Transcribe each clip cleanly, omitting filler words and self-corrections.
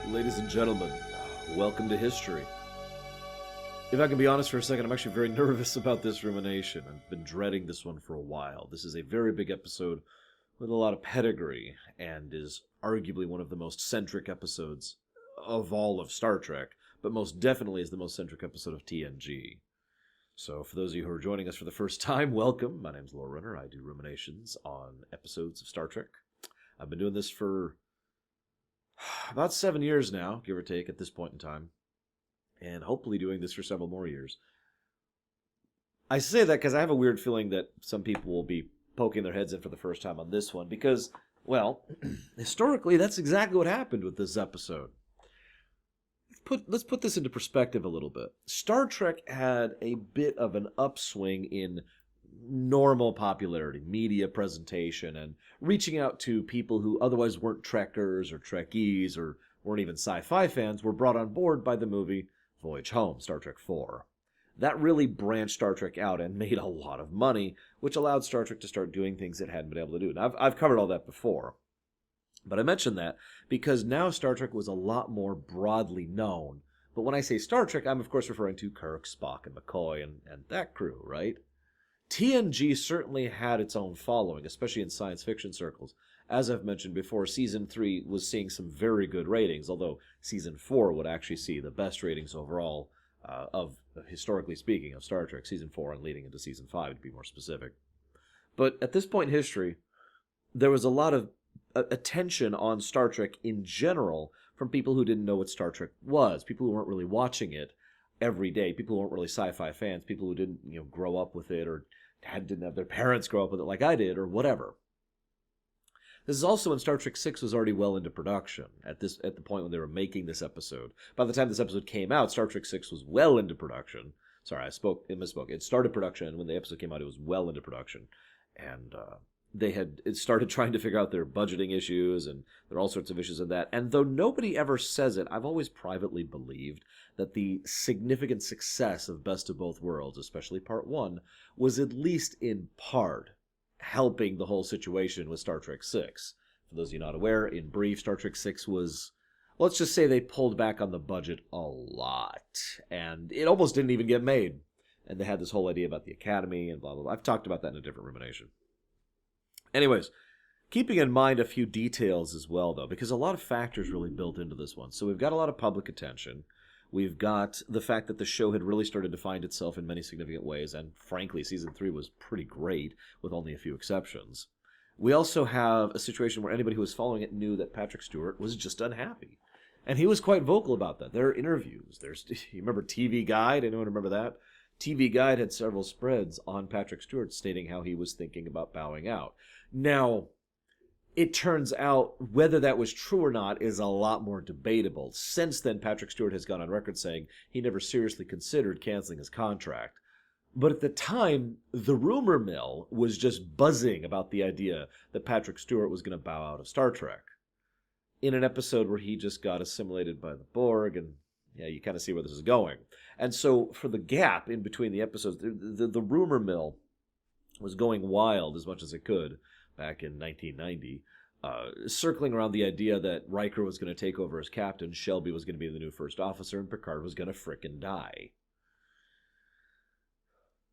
Ladies and gentlemen, welcome to history. If I can be honest for a second, I'm actually very nervous about this rumination. I've been dreading this one for a while. This is a very big episode with a lot of pedigree, and is arguably one of the most centric episodes of all of Star Trek, but most definitely is the most centric episode of TNG. So for those of you who are joining us for the first time, welcome. My name's Laura Runner. I do ruminations on episodes of Star Trek. I've been doing this for about 7 years now, give or take, at this point in time, and hopefully doing this for several more years. I say that because I have a weird feeling that some people will be poking their heads in for the first time on this one, because, well, historically, that's exactly what happened with this episode. Let's put this into perspective a little bit. Star Trek had a bit of an upswing in normal popularity, media presentation, and reaching out to people who otherwise weren't Trekkers or Trekkies or weren't even sci-fi fans were brought on board by the movie Voyage Home, Star Trek IV. That really branched Star Trek out and made a lot of money, which allowed Star Trek to start doing things it hadn't been able to do. Now, I've covered all that before, but I mentioned that because now Star Trek was a lot more broadly known. But when I say Star Trek, I'm of course referring to Kirk, Spock, and McCoy and that crew, right? TNG certainly had its own following, especially in science fiction circles. As I've mentioned before, Season 3 was seeing some very good ratings, although Season 4 would actually see the best ratings overall historically speaking, of Star Trek. Season 4 and leading into Season 5, to be more specific. But at this point in history, there was a lot of attention on Star Trek in general from people who didn't know what Star Trek was, people who weren't really watching it every day, people who weren't really sci-fi fans, people who didn't grow up with it or didn't have their parents grow up with it like I did or whatever. This is also when Star Trek VI was already well into production at the point when they were making this episode. By the time this episode came out, Star Trek VI was well into production. Sorry, I misspoke. It started production, and when the episode came out, it was well into production. And it started trying to figure out their budgeting issues, and there are all sorts of issues in that. And though nobody ever says it, I've always privately believed that the significant success of Best of Both Worlds, especially Part 1, was at least in part helping the whole situation with Star Trek VI. For those of you not aware, in brief, Star Trek VI was, let's just say they pulled back on the budget a lot, and it almost didn't even get made. And they had this whole idea about the Academy and blah, blah, blah. I've talked about that in a different rumination. Anyways, keeping in mind a few details as well, though, because a lot of factors really built into this one. So we've got a lot of public attention. We've got the fact that the show had really started to find itself in many significant ways, and frankly, Season 3 was pretty great, with only a few exceptions. We also have a situation where anybody who was following it knew that Patrick Stewart was just unhappy. And he was quite vocal about that. There are interviews. You remember TV Guide? Anyone remember that? TV Guide had several spreads on Patrick Stewart stating how he was thinking about bowing out. Now, it turns out whether that was true or not is a lot more debatable. Since then, Patrick Stewart has gone on record saying he never seriously considered canceling his contract. But at the time, the rumor mill was just buzzing about the idea that Patrick Stewart was going to bow out of Star Trek. In an episode where he just got assimilated by the Borg, and yeah, you kind of see where this is going. And so for the gap in between the episodes, the rumor mill was going wild as much as it could back in 1990, circling around the idea that Riker was going to take over as captain, Shelby was going to be the new first officer, and Picard was going to frickin' die.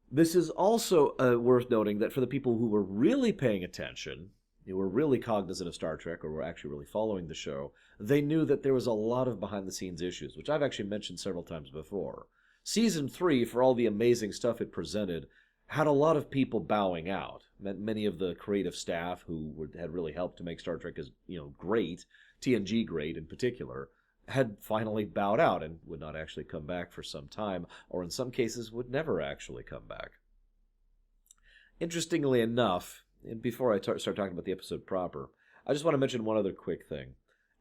This is also worth noting that for the people who were really paying attention, who were really cognizant of Star Trek or were actually really following the show, they knew that there was a lot of behind-the-scenes issues, which I've actually mentioned several times before. Season 3, for all the amazing stuff it presented, had a lot of people bowing out. Many of the creative staff who had really helped to make Star Trek as great, TNG great in particular, had finally bowed out and would not actually come back for some time, or in some cases would never actually come back. Interestingly enough, and before I start talking about the episode proper, I just want to mention one other quick thing.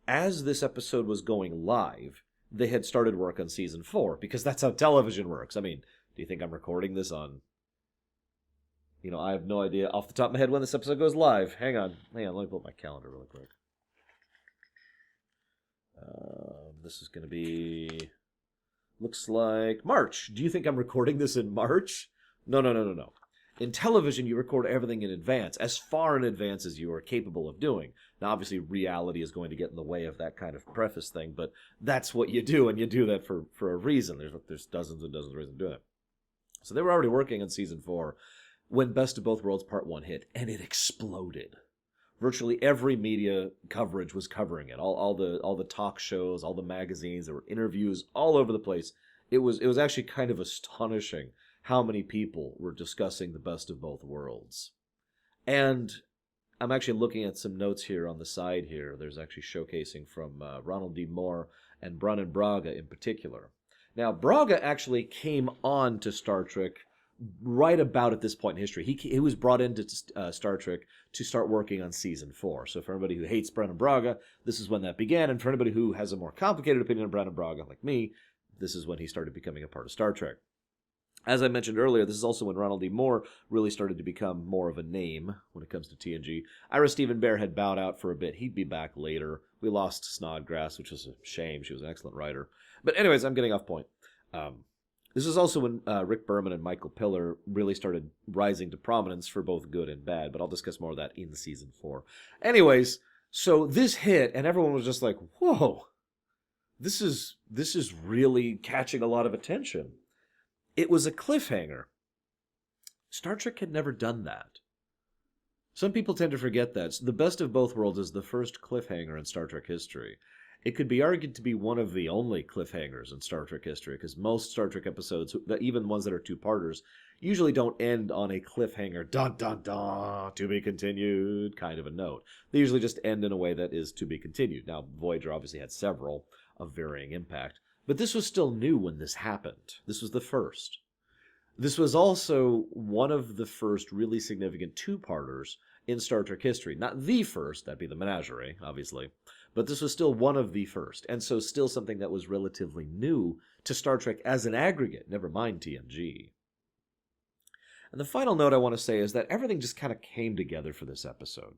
As this episode was going live, they had started work on Season 4, because that's how television works. I mean, do you think I'm recording this on... I have no idea off the top of my head when this episode goes live. Hang on, let me pull up my calendar really quick. This is going to be... Looks like March. Do you think I'm recording this in March? No. In television, you record everything in advance, as far in advance as you are capable of doing. Now, obviously, reality is going to get in the way of that kind of preface thing, but that's what you do, and you do that for a reason. There's dozens and dozens of reasons to do it. So they were already working on season 4 when Best of Both Worlds Part 1 hit, and it exploded. Virtually every media coverage was covering it. All the talk shows, all the magazines, there were interviews all over the place. It was actually kind of astonishing how many people were discussing the Best of Both Worlds. And I'm actually looking at some notes here on the side here. There's actually showcasing from Ronald D. Moore and Brannon Braga in particular. Now, Braga actually came on to Star Trek right about at this point in history. He was brought into Star Trek to start working on season 4. So for anybody who hates Brannon Braga, this is when that began. And for anybody who has a more complicated opinion on Brannon Braga, like me, this is when he started becoming a part of Star Trek. As I mentioned earlier, this is also when Ronald D. Moore really started to become more of a name when it comes to TNG. Ira Stephen Bear had bowed out for a bit. He'd be back later. We lost Snodgrass, which was a shame. She was an excellent writer. But anyways, I'm getting off point. This is also when Rick Berman and Michael Piller really started rising to prominence for both good and bad, but I'll discuss more of that in season 4. Anyways, so this hit, and everyone was just like, whoa, this is really catching a lot of attention. It was a cliffhanger. Star Trek had never done that. Some people tend to forget that. So the Best of Both Worlds is the first cliffhanger in Star Trek history. It could be argued to be one of the only cliffhangers in Star Trek history, because most Star Trek episodes, even ones that are two-parters, usually don't end on a cliffhanger, dun dun dun, to be continued, kind of a note. They usually just end in a way that is to be continued. Now, Voyager obviously had several of varying impact, but this was still new when this happened. This was the first. This was also one of the first really significant two-parters in Star Trek history. Not the first, that'd be the Menagerie, obviously, but this was still one of the first, and so still something that was relatively new to Star Trek as an aggregate, never mind TNG. And the final note I want to say is that everything just kind of came together for this episode.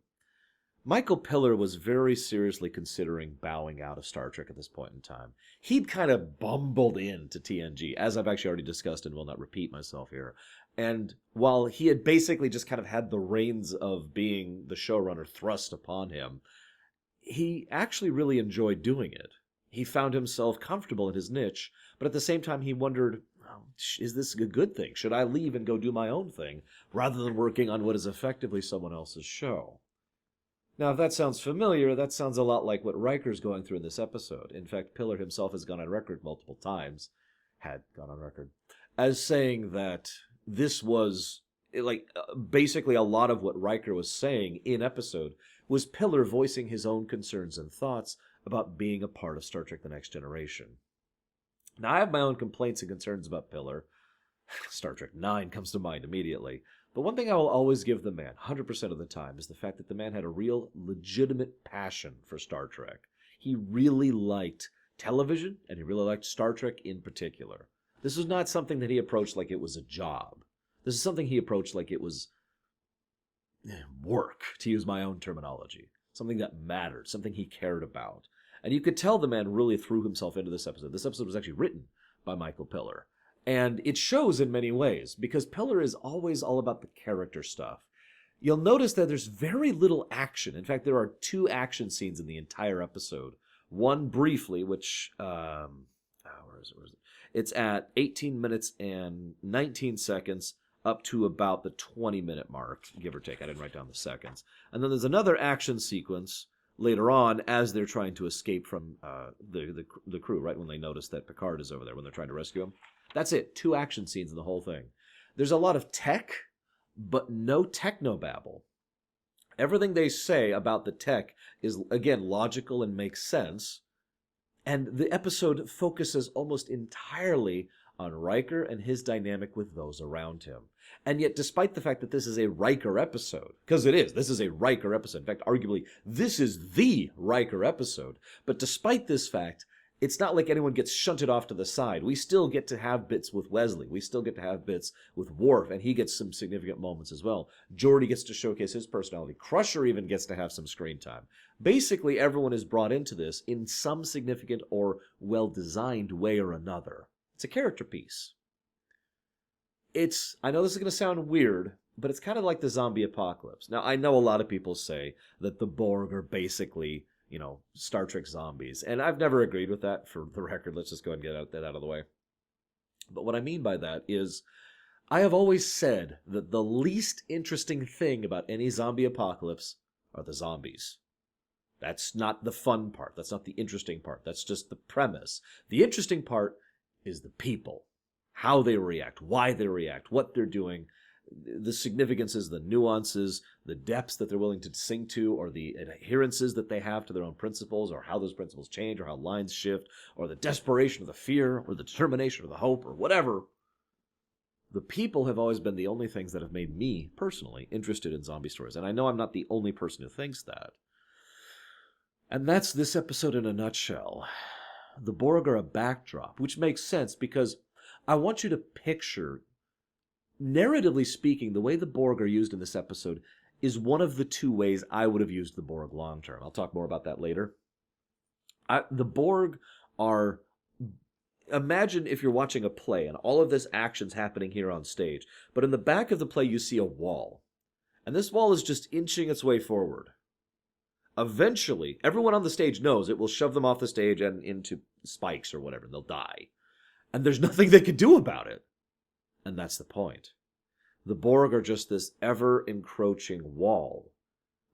Michael Piller was very seriously considering bowing out of Star Trek at this point in time. He'd kind of bumbled into TNG, as I've actually already discussed and will not repeat myself here. And while he had basically just kind of had the reins of being the showrunner thrust upon him, he actually really enjoyed doing it. He found himself comfortable in his niche, but at the same time he wondered, well, is this a good thing? Should I leave and go do my own thing, rather than working on what is effectively someone else's show? Now, if that sounds familiar, that sounds a lot like what Riker's going through in this episode. In fact, Piller himself has gone on record multiple times, as saying that this was, basically a lot of what Riker was saying in episode was Piller voicing his own concerns and thoughts about being a part of Star Trek The Next Generation. Now, I have my own complaints and concerns about Piller. Star Trek IX comes to mind immediately. But one thing I will always give the man, 100% of the time, is the fact that the man had a real, legitimate passion for Star Trek. He really liked television, and he really liked Star Trek in particular. This was not something that he approached like it was a job. This is something he approached like it was work, to use my own terminology. Something that mattered, something he cared about. And you could tell the man really threw himself into this episode. This episode was actually written by Michael Piller. And it shows in many ways, because Piller is always all about the character stuff. You'll notice that there's very little action. In fact, there are 2 action scenes in the entire episode. One briefly, which, where is it? It's at 18 minutes and 19 seconds up to about the 20-minute mark, give or take. I didn't write down the seconds. And then there's another action sequence later on as they're trying to escape from the crew, right when they notice that Picard is over there, when they're trying to rescue him. That's it. 2 action scenes in the whole thing. There's a lot of tech, but no technobabble. Everything they say about the tech is, again, logical and makes sense. And the episode focuses almost entirely on Riker and his dynamic with those around him. And yet, despite the fact that this is a Riker episode, because it is, this is a Riker episode. In fact, arguably, this is the Riker episode. But despite this fact, it's not like anyone gets shunted off to the side. We still get to have bits with Wesley. We still get to have bits with Worf, and he gets some significant moments as well. Geordi gets to showcase his personality. Crusher even gets to have some screen time. Basically, everyone is brought into this in some significant or well-designed way or another. It's a character piece. I know this is going to sound weird, but it's kind of like the zombie apocalypse. Now, I know a lot of people say that the Borg are basically, Star Trek zombies, and I've never agreed with that. For the record, let's just go ahead and get that out of the way. But what I mean by that is, I have always said that the least interesting thing about any zombie apocalypse are the zombies. That's not the fun part. That's not the interesting part. That's just the premise. The interesting part is the people. How they react, why they react, what they're doing, the significances, the nuances, the depths that they're willing to sink to, or the adherences that they have to their own principles, or how those principles change, or how lines shift, or the desperation or the fear, or the determination or the hope, or whatever. The people have always been the only things that have made me, personally, interested in zombie stories. And I know I'm not the only person who thinks that. And that's this episode in a nutshell. The Borg are a backdrop, which makes sense because I want you to picture, narratively speaking, the way the Borg are used in this episode is one of the two ways I would have used the Borg long term. I'll talk more about that later. The Borg are... Imagine if you're watching a play and all of this action's happening here on stage, but in the back of the play you see a wall. And this wall is just inching its way forward. Eventually, everyone on the stage knows it will shove them off the stage and into spikes or whatever, and they'll die. And there's nothing they can do about it. And that's the point. The Borg are just this ever-encroaching wall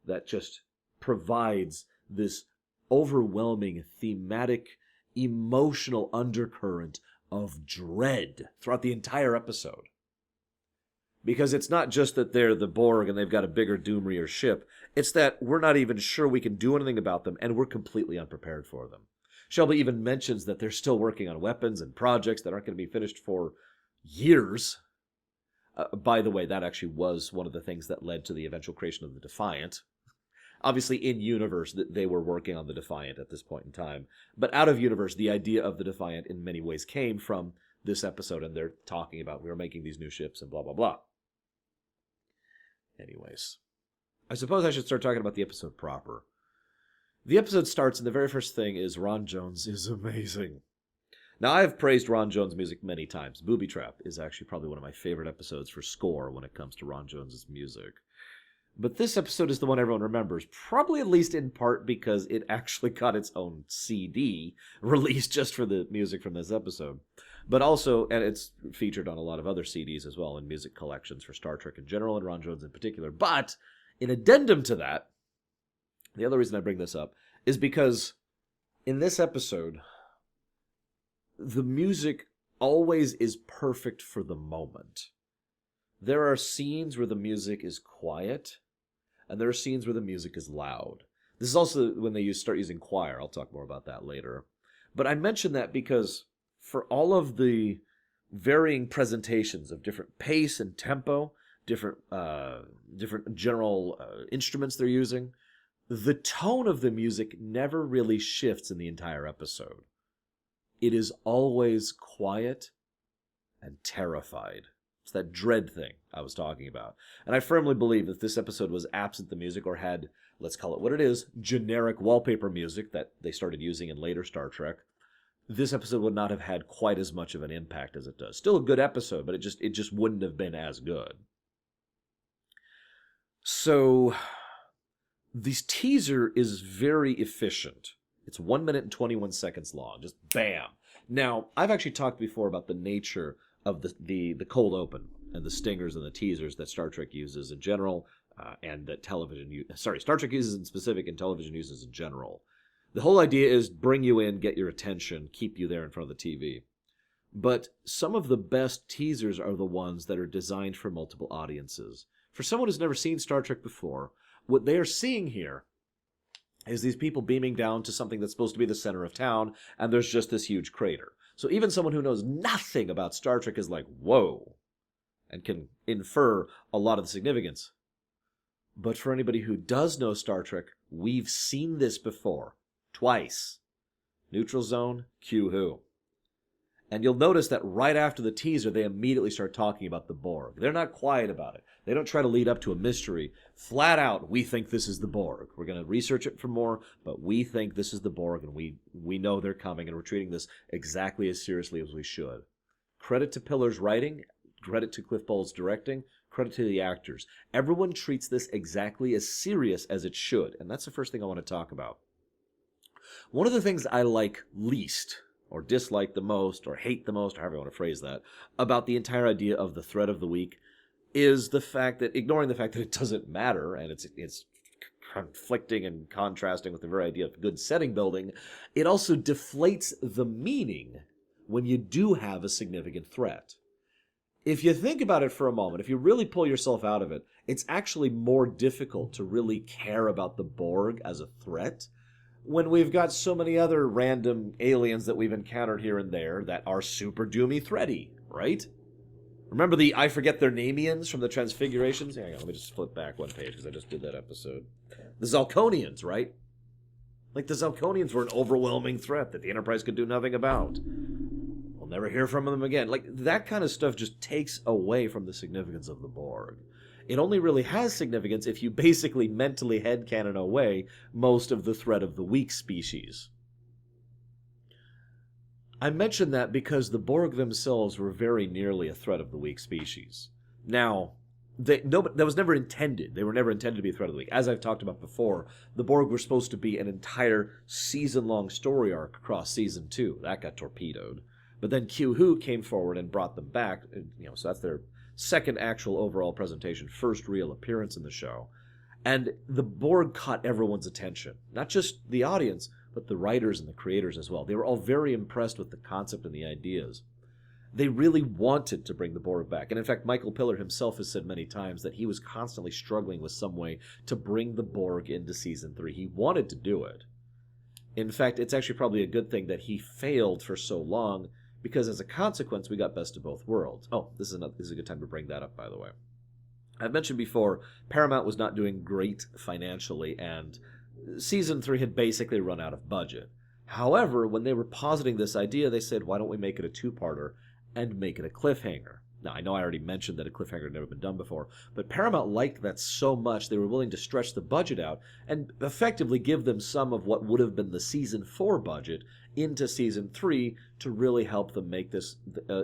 that just provides this overwhelming thematic, emotional undercurrent of dread throughout the entire episode. Because it's not just that they're the Borg and they've got a bigger Doomreader ship, it's that we're not even sure we can do anything about them, and we're completely unprepared for them. Shelby even mentions that they're still working on weapons and projects that aren't going to be finished for years. By the way, that actually was one of the things that led to the eventual creation of the Defiant. Obviously, in universe, they were working on the Defiant at this point in time. But out of universe, the idea of the Defiant in many ways came from this episode, and they're talking about we were making these new ships and blah, blah, blah. Anyways, I suppose I should start talking about the episode proper. The episode starts, and the very first thing is Ron Jones is amazing. Now, I have praised Ron Jones' music many times. Booby Trap is actually probably one of my favorite episodes for score when it comes to Ron Jones' music. But this episode is the one everyone remembers, probably at least in part because it actually got its own CD released just for the music from this episode. But also, and it's featured on a lot of other CDs as well in music collections for Star Trek in general and Ron Jones in particular. But in addendum to that, the other reason I bring this up is because in this episode, the music always is perfect for the moment. There are scenes where the music is quiet, and there are scenes where the music is loud. This is also when they start using choir. I'll talk more about that later. But I mention that because for all of the varying presentations of different pace and tempo, different general instruments they're using, the tone of the music never really shifts in the entire episode. It is always quiet and terrified. It's that dread thing I was talking about. And I firmly believe that this episode was absent the music or had, let's call it what it is, generic wallpaper music that they started using in later Star Trek. This episode would not have had quite as much of an impact as it does. Still a good episode, but it just wouldn't have been as good. So, this teaser is very efficient. It's 1 minute and 21 seconds long. Just bam. Now, I've actually talked before about the nature of the cold open and the stingers and the teasers that Star Trek uses in general, and that Star Trek uses in specific and television uses in general. The whole idea is bring you in, get your attention, keep you there in front of the TV. But some of the best teasers are the ones that are designed for multiple audiences. For someone who's never seen Star Trek before, what they are seeing here is these people beaming down to something that's supposed to be the center of town, and there's just this huge crater. So even someone who knows nothing about Star Trek is like, whoa, and can infer a lot of the significance. But for anybody who does know Star Trek, we've seen this before. Twice. Neutral Zone, Q-Who. And you'll notice that right after the teaser, they immediately start talking about the Borg. They're not quiet about it. They don't try to lead up to a mystery. Flat out, we think this is the Borg. We're going to research it for more, but we think this is the Borg, and we know they're coming, and we're treating this exactly as seriously as we should. Credit to Pillar's writing, credit to Cliff Bowles' directing, Credit to the actors. Everyone treats this exactly as serious as it should, and that's the first thing I want to talk about. One of the things I like least, or dislike the most, or hate the most, or however you want to phrase that, about the entire idea of the threat of the week is the fact that, ignoring the fact that it doesn't matter, and it's conflicting and contrasting with the very idea of good setting building, it also deflates the meaning when you do have a significant threat. If you think about it for a moment, if you really pull yourself out of it, it's actually more difficult to really care about the Borg as a threat when we've got so many other random aliens that we've encountered here and there that are super doomy threaty, right? Remember the I forget their nameians from the Transfigurations? Hang on, let me just flip back one page because I just did that episode. The Zelkonians, right? Like, the Zelkonians were an overwhelming threat that the Enterprise could do nothing about. We'll never hear from them again. Like, that kind of stuff just takes away from the significance of the Borg. It only really has significance if you basically mentally headcanon away most of the threat of the weak species. I mention that because the Borg themselves were very nearly a threat of the weak species. Now, that was never intended. They were never intended to be a threat of the week. As I've talked about before, the Borg were supposed to be an entire season-long story arc across Season 2. That got torpedoed. But then Q-Who came forward and brought them back. So that's their second actual overall presentation, first real appearance in the show. And the Borg caught everyone's attention. Not just the audience, but the writers and the creators as well. They were all very impressed with the concept and the ideas. They really wanted to bring the Borg back. And in fact, Michael Piller himself has said many times that he was constantly struggling with some way to bring the Borg into Season 3. He wanted to do it. In fact, it's actually probably a good thing that he failed for so long, because as a consequence, we got Best of Both Worlds. Oh, this is a good time to bring that up, by the way. I've mentioned before, Paramount was not doing great financially, and Season 3 had basically run out of budget. However, when they were positing this idea, they said, why don't we make it a two-parter and make it a cliffhanger? Now, I know I already mentioned that a cliffhanger had never been done before, but Paramount liked that so much they were willing to stretch the budget out and effectively give them some of what would have been the Season 4 budget into Season 3 to really help them make this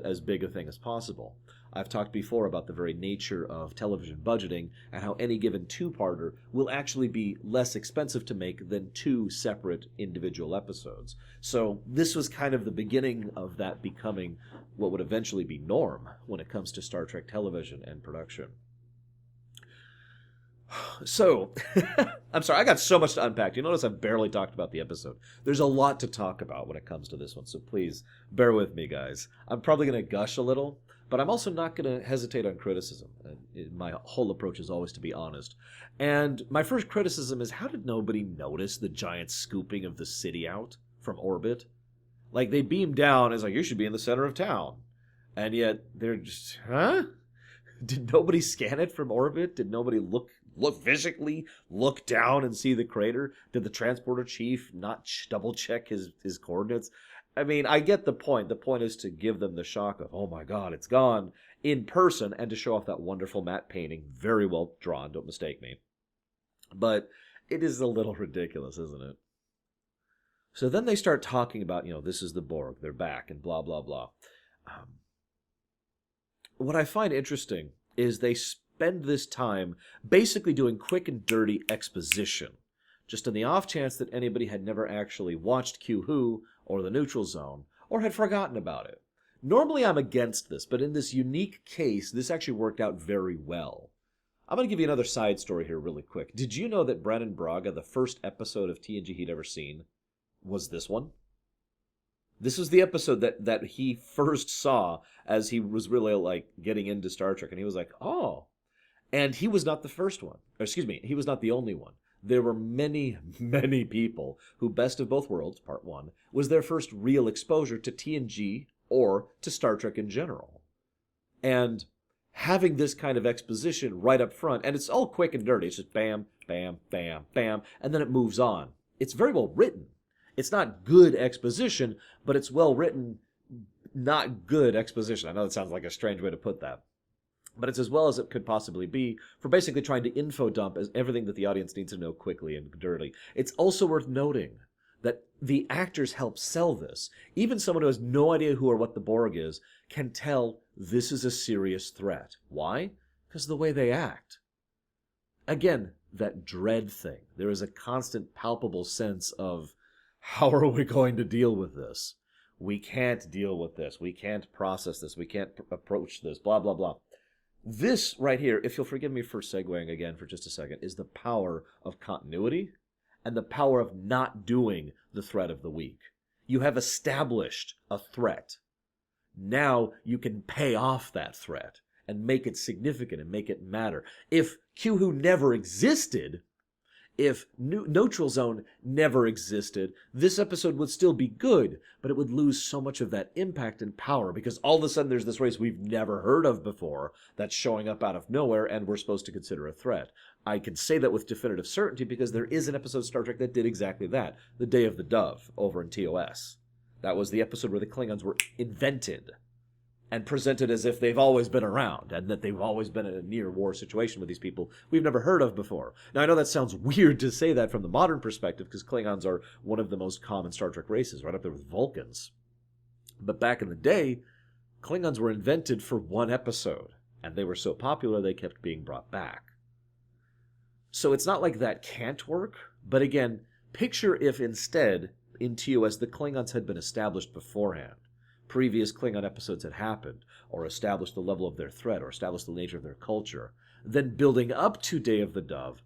as big a thing as possible. I've talked before about the very nature of television budgeting and how any given two-parter will actually be less expensive to make than two separate individual episodes. So this was kind of the beginning of that becoming what would eventually be norm when it comes to Star Trek television and production. So, I'm sorry, I got so much to unpack. You notice I've barely talked about the episode. There's a lot to talk about when it comes to this one, so please bear with me, guys. I'm probably going to gush a little, but I'm also not going to hesitate on criticism. My whole approach is always to be honest. And my first criticism is, how did nobody notice the giant scooping of the city out from orbit? Like, they beam down, it's like, you should be in the center of town. And yet, they're just, huh? Did nobody scan it from orbit? Did nobody look physically look down and see the crater? Did the transporter chief not double check his coordinates? I mean, I get the point. The point is to give them the shock of, oh my god, it's gone, in person, and to show off that wonderful matte painting. Very well drawn, don't mistake me. But it is a little ridiculous, isn't it? So then they start talking about, this is the Borg, they're back, and blah, blah, blah. What I find interesting is they spend this time basically doing quick and dirty exposition, just in the off chance that anybody had never actually watched Q-Who or The Neutral Zone, or had forgotten about it. Normally I'm against this, but in this unique case, this actually worked out very well. I'm going to give you another side story here really quick. Did you know that Brannon Braga, the first episode of TNG he'd ever seen, was this one? This was the episode that he first saw as he was really, getting into Star Trek, and he was like, oh. And he was not the first one. He was not the only one. There were many, many people who Best of Both Worlds, Part 1, was their first real exposure to TNG or to Star Trek in general. And having this kind of exposition right up front, and it's all quick and dirty. It's just bam, bam, bam, bam, and then it moves on. It's very well written. It's not good exposition, but it's well written, not good exposition. I know that sounds like a strange way to put that. But it's as well as it could possibly be for basically trying to info dump as everything that the audience needs to know quickly and dirty. It's also worth noting that the actors help sell this. Even someone who has no idea who or what the Borg is can tell this is a serious threat. Why? Because of the way they act. Again, that dread thing. There is a constant, palpable sense of, how are we going to deal with this? We can't deal with this. We can't process this. We can't approach this, blah, blah, blah. This right here, if you'll forgive me for segueing again for just a second, is the power of continuity and the power of not doing the threat of the week. You have established a threat. Now you can pay off that threat and make it significant and make it matter. If Q-Who never existed, if Neutral Zone never existed, this episode would still be good, but it would lose so much of that impact and power because all of a sudden there's this race we've never heard of before that's showing up out of nowhere and we're supposed to consider a threat. I can say that with definitive certainty because there is an episode of Star Trek that did exactly that, The Day of the Dove over in TOS. That was the episode where the Klingons were invented and presented as if they've always been around and that they've always been in a near-war situation with these people we've never heard of before. Now, I know that sounds weird to say that from the modern perspective because Klingons are one of the most common Star Trek races, right up there with Vulcans. But back in the day, Klingons were invented for one episode, and they were so popular they kept being brought back. So it's not like that can't work, but again, picture if instead, in TOS, the Klingons had been established beforehand. Previous Klingon episodes had happened, or established the level of their threat, or established the nature of their culture. Then building up to Day of the Dove,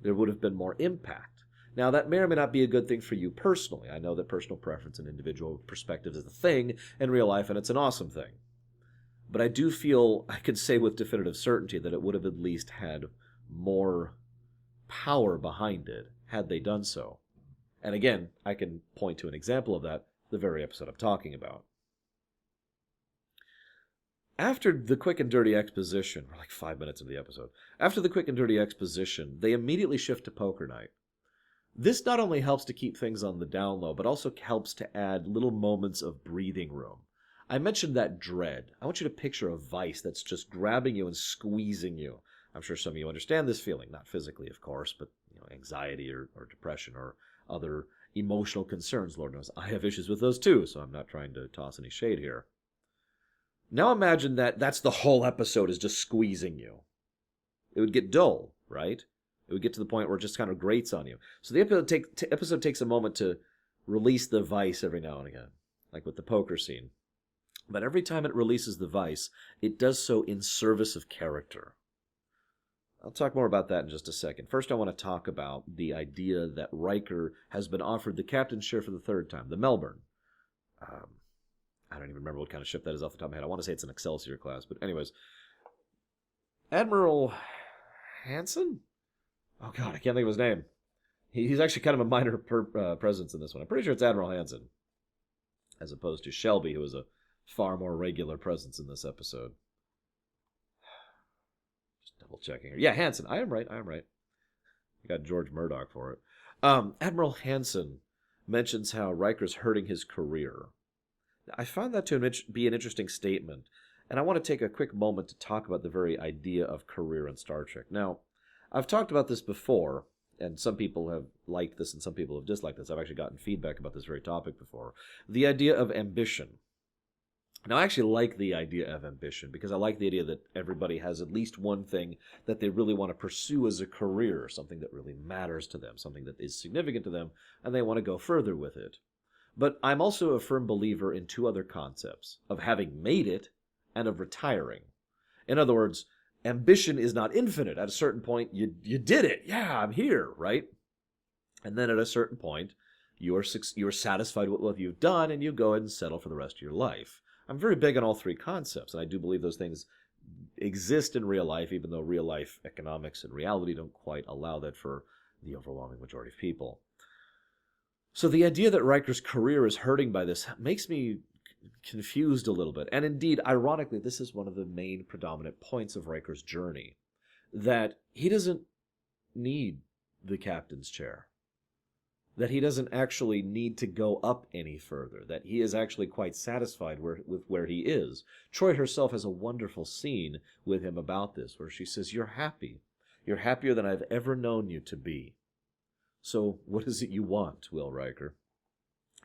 there would have been more impact. Now, that may or may not be a good thing for you personally. I know that personal preference and individual perspective is a thing in real life, and it's an awesome thing. But I do feel I can say with definitive certainty that it would have at least had more power behind it had they done so. And again, I can point to an example of that, the very episode I'm talking about. After the quick and dirty exposition, we're like 5 minutes of the episode, after the quick and dirty exposition, they immediately shift to poker night. This not only helps to keep things on the down low, but also helps to add little moments of breathing room. I mentioned that dread. I want you to picture a vice that's just grabbing you and squeezing you. I'm sure some of you understand this feeling, not physically, of course, but anxiety or depression or other emotional concerns. Lord knows I have issues with those too, so I'm not trying to toss any shade here. Now imagine that that's the whole episode is just squeezing you. It would get dull, right? It would get to the point where it just kind of grates on you. So the episode takes a moment to release the vice every now and again, like with the poker scene. But every time it releases the vice, it does so in service of character. I'll talk more about that in just a second. First, I want to talk about the idea that Riker has been offered the captain's chair for the third time, the Melbourne. I don't even remember what kind of ship that is off the top of my head. I want to say it's an Excelsior class, but anyways. Admiral Hansen? Oh God, I can't think of his name. He's actually kind of a minor presence in this one. I'm pretty sure it's Admiral Hansen, as opposed to Shelby, who is a far more regular presence in this episode. Double checking here. Yeah, Hansen. I am right. You got George Murdoch for it. Admiral Hansen mentions how Riker's hurting his career. I found that to be an interesting statement, and I want to take a quick moment to talk about the very idea of career in Star Trek. Now, I've talked about this before, and some people have liked this and some people have disliked this. I've actually gotten feedback about this very topic before. The idea of ambition. Now, I actually like the idea of ambition because I like the idea that everybody has at least one thing that they really want to pursue as a career, something that really matters to them, something that is significant to them, and they want to go further with it. But I'm also a firm believer in two other concepts, of having made it and of retiring. In other words, ambition is not infinite. At a certain point, you did it. Yeah, I'm here, right? And then at a certain point, you are satisfied with what you've done, and you go ahead and settle for the rest of your life. I'm very big on all three concepts, and I do believe those things exist in real life, even though real life economics and reality don't quite allow that for the overwhelming majority of people. So the idea that Riker's career is hurting by this makes me confused a little bit. And indeed, ironically, this is one of the main predominant points of Riker's journey, that he doesn't need the captain's chair, that he doesn't actually need to go up any further, that he is actually quite satisfied with where he is. Troy herself has a wonderful scene with him about this, where she says, "You're happy. You're happier than I've ever known you to be. So what is it you want, Will Riker?"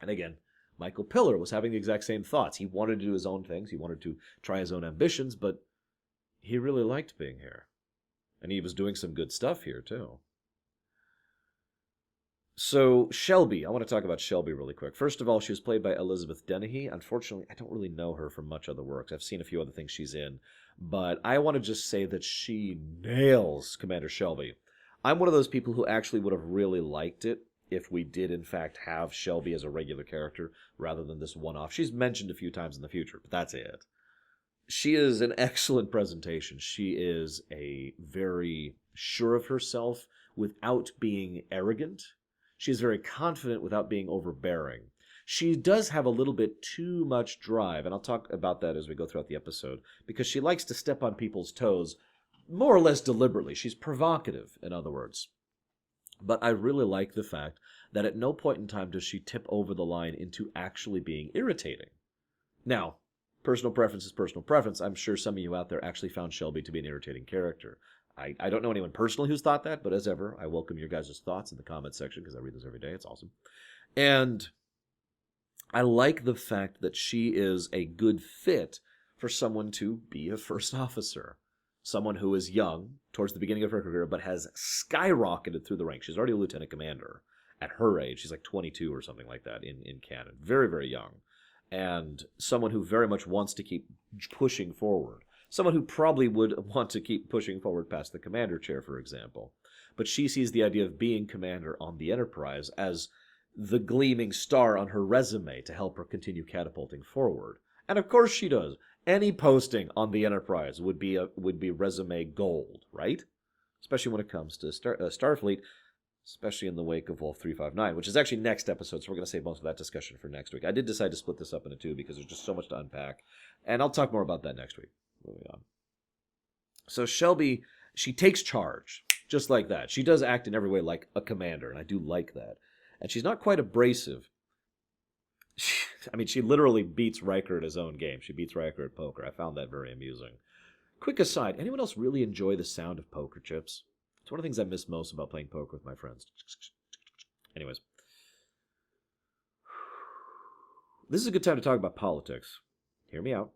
And again, Michael Piller was having the exact same thoughts. He wanted to do his own things. He wanted to try his own ambitions, but he really liked being here. And he was doing some good stuff here, too. So, Shelby. I want to talk about Shelby really quick. First of all, she was played by Elizabeth Dennehy. Unfortunately, I don't really know her from much other works. I've seen a few other things she's in. But I want to just say that she nails Commander Shelby. I'm one of those people who actually would have really liked it if we did, in fact, have Shelby as a regular character rather than this one-off. She's mentioned a few times in the future, but that's it. She is an excellent presentation. She is a very sure of herself without being arrogant. She is very confident without being overbearing. She does have a little bit too much drive, and I'll talk about that as we go throughout the episode, because she likes to step on people's toes more or less deliberately. She's provocative, in other words. But I really like the fact that at no point in time does she tip over the line into actually being irritating. Now, personal preference is personal preference. I'm sure some of you out there actually found Shelby to be an irritating character. I don't know anyone personally who's thought that, but as ever, I welcome your guys' thoughts in the comments section because I read those every day. It's awesome. And I like the fact that she is a good fit for someone to be a first officer. Someone who is young, towards the beginning of her career, but has skyrocketed through the ranks. She's already a lieutenant commander at her age. She's like 22 or something like that in canon. Very, very young. And someone who very much wants to keep pushing forward. Someone who probably would want to keep pushing forward past the commander chair, for example. But she sees the idea of being commander on the Enterprise as the gleaming star on her resume to help her continue catapulting forward. And of course she does. Any posting on the Enterprise would be resume gold, right? Especially when it comes to Starfleet, especially in the wake of Wolf 359, which is actually next episode, so we're going to save most of that discussion for next week. I did decide to split this up into two because there's just so much to unpack, and I'll talk more about that next week. Moving on. So Shelby, she takes charge, just like that. She does act in every way like a commander, and I do like that. And she's not quite abrasive. She literally beats Riker at his own game. She beats Riker at poker. I found that very amusing. Quick aside, anyone else really enjoy the sound of poker chips? It's one of the things I miss most about playing poker with my friends. Anyways. This is a good time to talk about politics. Hear me out.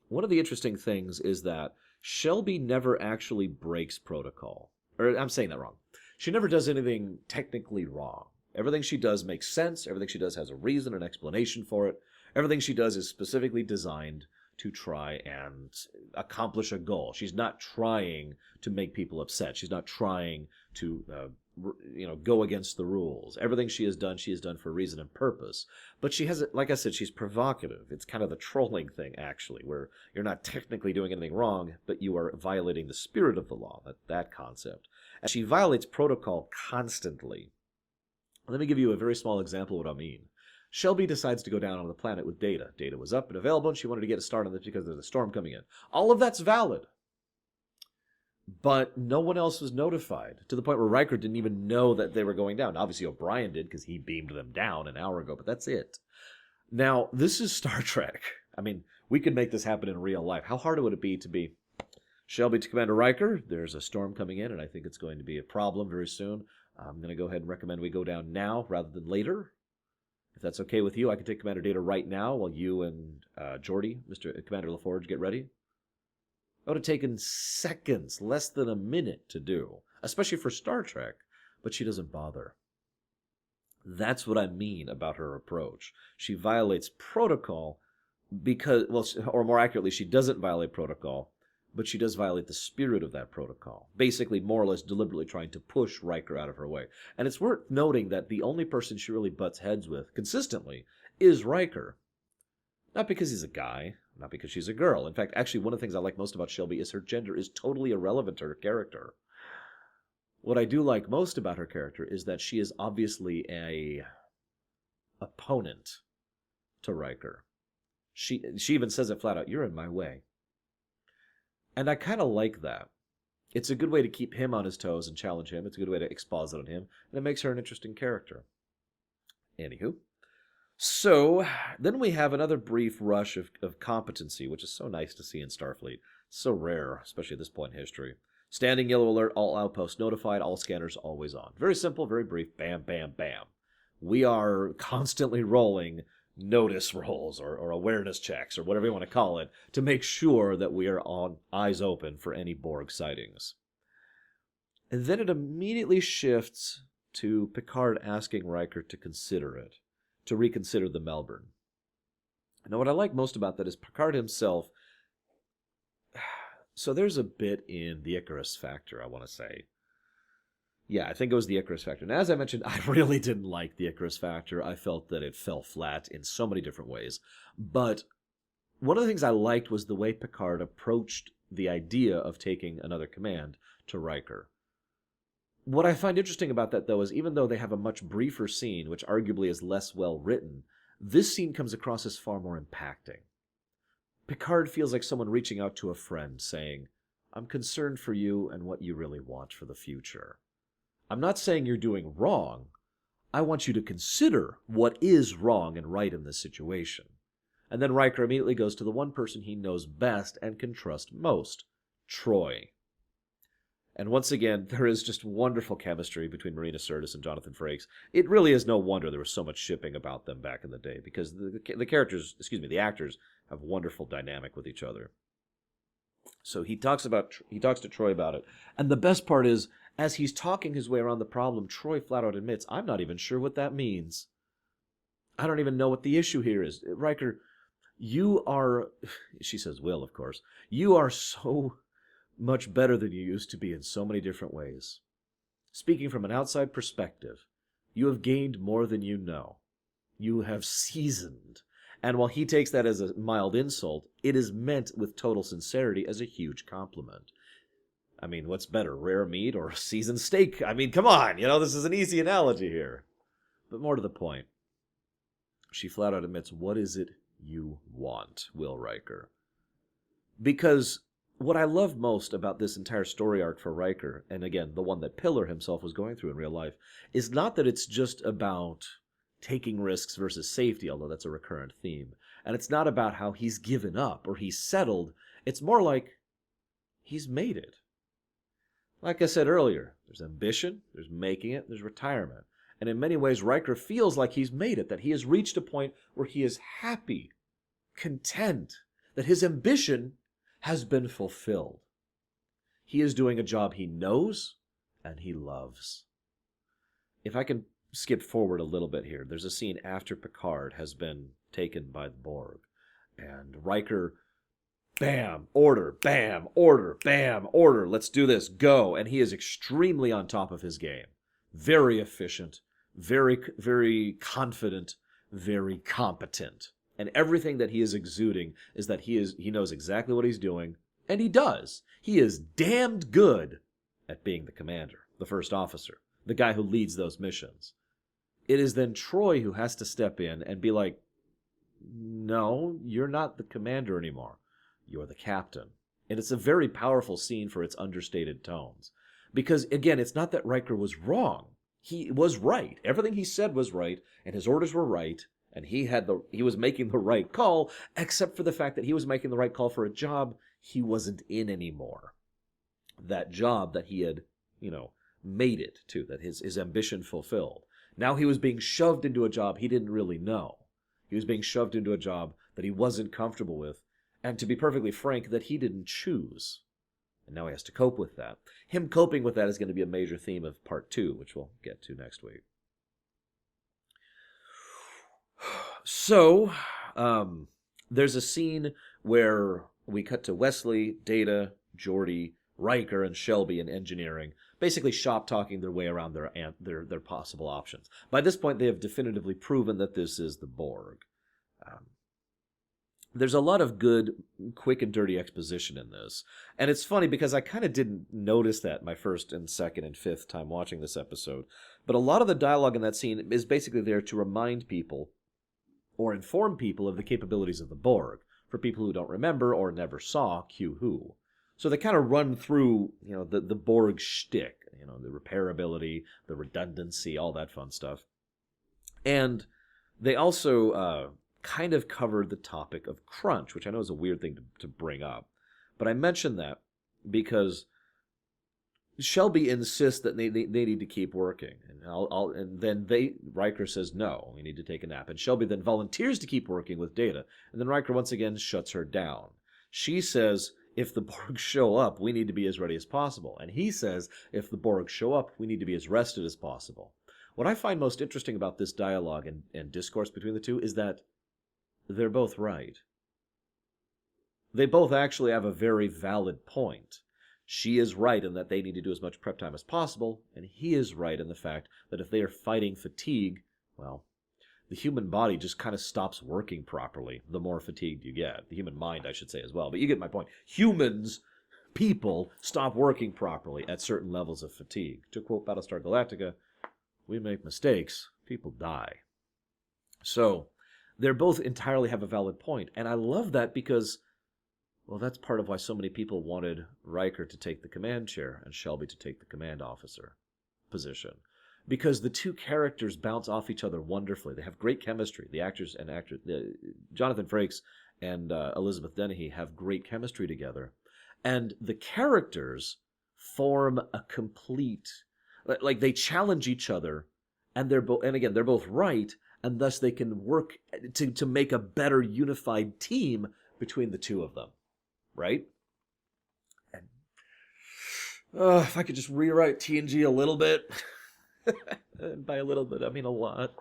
One of the interesting things is that Shelby never actually breaks protocol. Or, I'm saying that wrong. She never does anything technically wrong. Everything she does makes sense. Everything she does has a reason, an explanation for it. Everything she does is specifically designed to try and accomplish a goal. She's not trying to make people upset. She's not trying to go against the rules. Everything she has done for reason and purpose. But she has, like I said, she's provocative. It's kind of the trolling thing, actually, where you're not technically doing anything wrong, but you are violating the spirit of the law, that concept. And she violates protocol constantly. Let me give you a very small example of what I mean. Shelby decides to go down on the planet with Data. Data was up and available, and she wanted to get a start on this because there's a storm coming in. All of that's valid. But no one else was notified, to the point where Riker didn't even know that they were going down. Obviously, O'Brien did, because he beamed them down an hour ago, but that's it. Now, this is Star Trek. We could make this happen in real life. How hard would it be to be Shelby to Commander Riker? There's a storm coming in, and I think it's going to be a problem very soon. I'm going to go ahead and recommend we go down now rather than later. If that's okay with you, I can take Commander Data right now while you and Geordi, Commander LaForge, get ready. It would have taken seconds, less than a minute to do, especially for Star Trek, but she doesn't bother. That's what I mean about her approach. She violates protocol because, or more accurately, she doesn't violate protocol, but she does violate the spirit of that protocol, basically more or less deliberately trying to push Riker out of her way. And it's worth noting that the only person she really butts heads with consistently is Riker. Not because he's a guy, not because she's a girl. In fact, actually, one of the things I like most about Shelby is her gender is totally irrelevant to her character. What I do like most about her character is that she is obviously a opponent to Riker. She even says it flat out, "You're in my way." And I kind of like that. It's a good way to keep him on his toes and challenge him. It's a good way to exposit on him. And it makes her an interesting character. Anywho. So, then we have another brief rush of competency, which is so nice to see in Starfleet. So rare, especially at this point in history. Standing yellow alert, all outposts notified, all scanners always on. Very simple, very brief, bam, bam, bam. We are constantly rolling notice rolls or awareness checks or whatever you want to call it to make sure that we are on eyes open for any Borg sightings. And then it immediately shifts to Picard asking Riker to consider it, to reconsider the Melbourne. Now, what I like most about that is Picard himself. So there's a bit in the Icarus Factor, I want to say. Yeah, I think it was the Icarus Factor. And as I mentioned, I really didn't like the Icarus Factor. I felt that it fell flat in so many different ways. But one of the things I liked was the way Picard approached the idea of taking another command to Riker. What I find interesting about that, though, is even though they have a much briefer scene, which arguably is less well written, this scene comes across as far more impacting. Picard feels like someone reaching out to a friend, saying, I'm concerned for you and what you really want for the future. I'm not saying you're doing wrong. I want you to consider what is wrong and right in this situation. And then Riker immediately goes to the one person he knows best and can trust most, Troy. And once again, there is just wonderful chemistry between Marina Sirtis and Jonathan Frakes. It really is no wonder there was so much shipping about them back in the day, because the actors have wonderful dynamic with each other. So he talks to Troy about it. And the best part is, as he's talking his way around the problem, Troy flat out admits, I'm not even sure what that means. I don't even know what the issue here is. Riker, you are, she says Will, of course, you are so much better than you used to be in so many different ways. Speaking from an outside perspective, you have gained more than you know. You have seasoned. And while he takes that as a mild insult, it is meant with total sincerity as a huge compliment. I mean, what's better, rare meat or seasoned steak? I mean, come on, this is an easy analogy here. But more to the point, she flat out admits, what is it you want, Will Riker? Because what I love most about this entire story arc for Riker, and again, the one that Piller himself was going through in real life, is not that it's just about taking risks versus safety, although that's a recurrent theme. And it's not about how he's given up or he's settled. It's more like he's made it. Like I said earlier, there's ambition, there's making it, there's retirement. And in many ways, Riker feels like he's made it, that he has reached a point where he is happy, content, that his ambition has been fulfilled. He is doing a job he knows and he loves. If I can skip forward a little bit here, there's a scene after Picard has been taken by the Borg, and Riker, bam, order, bam, order, bam, order, let's do this, go. And he is extremely on top of his game. Very efficient, very, very confident, very competent. And everything that he is exuding is that he knows exactly what he's doing, and he does. He is damned good at being the commander, the first officer, the guy who leads those missions. It is then Troy who has to step in and be like, no, you're not the commander anymore. You're the captain. And it's a very powerful scene for its understated tones. Because, again, it's not that Riker was wrong. He was right. Everything he said was right, and his orders were right, and he was making the right call, except for the fact that he was making the right call for a job he wasn't in anymore. That job that he had, made it to, that his ambition fulfilled. Now he was being shoved into a job he didn't really know. He was being shoved into a job that he wasn't comfortable with, and to be perfectly frank, that he didn't choose. And now he has to cope with that. Him coping with that is going to be a major theme of Part 2, which we'll get to next week. So, there's a scene where we cut to Wesley, Data, Geordi, Riker, and Shelby in engineering, basically shop-talking their way around their possible options. By this point, they have definitively proven that this is the Borg. There's a lot of good, quick and dirty exposition in this. And it's funny because I kind of didn't notice that my first and second and fifth time watching this episode. But a lot of the dialogue in that scene is basically there to remind people or inform people of the capabilities of the Borg, for people who don't remember or never saw Q Who. So they kind of run through, the Borg shtick, the repairability, the redundancy, all that fun stuff. And they also kind of covered the topic of crunch, which I know is a weird thing to bring up. But I mention that because Shelby insists that they need to keep working, and then Riker says no, we need to take a nap, and Shelby then volunteers to keep working with Data, and then Riker once again shuts her down. She says if the Borg show up, we need to be as ready as possible, and he says if the Borg show up, we need to be as rested as possible. What I find most interesting about this dialogue and discourse between the two is that they're both right. They both actually have a very valid point. She is right in that they need to do as much prep time as possible, and he is right in the fact that if they are fighting fatigue, well, the human body just kind of stops working properly the more fatigued you get. The human mind, I should say, as well. But you get my point. Humans, people, stop working properly at certain levels of fatigue. To quote Battlestar Galactica, we make mistakes, people die. So, they both entirely have a valid point, and I love that because, well, that's part of why so many people wanted Riker to take the command chair and Shelby to take the command officer position. Because the two characters bounce off each other wonderfully. They have great chemistry. The actors and actors, Jonathan Frakes and Elizabeth Dennehy have great chemistry together. And the characters form a complete, like they challenge each other, and they're both right, and thus they can work to make a better unified team between the two of them. Right? And if I could just rewrite TNG a little bit. And by a little bit, I mean a lot.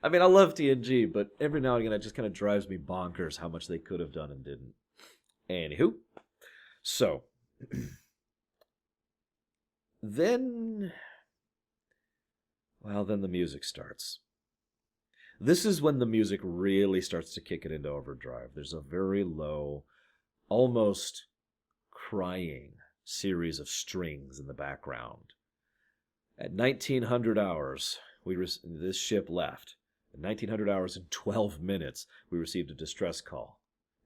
I mean, I love TNG, but every now and again it just kind of drives me bonkers how much they could have done and didn't. Anywho. So. Then the music starts. This is when the music really starts to kick it into overdrive. There's a very low, almost crying series of strings in the background. At 1900 hours, this ship left. At 1900 hours and 12 minutes, we received a distress call.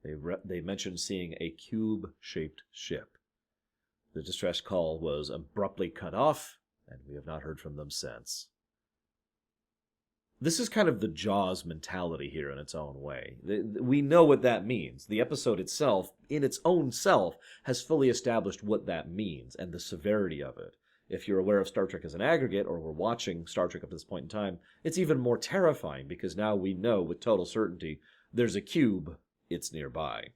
They mentioned seeing a cube-shaped ship. The distress call was abruptly cut off, and we have not heard from them since. This is kind of the Jaws mentality here in its own way. We know what that means. The episode itself, in its own self, has fully established what that means and the severity of it. If you're aware of Star Trek as an aggregate, or we're watching Star Trek up to this point in time, it's even more terrifying because now we know with total certainty there's a cube, it's nearby.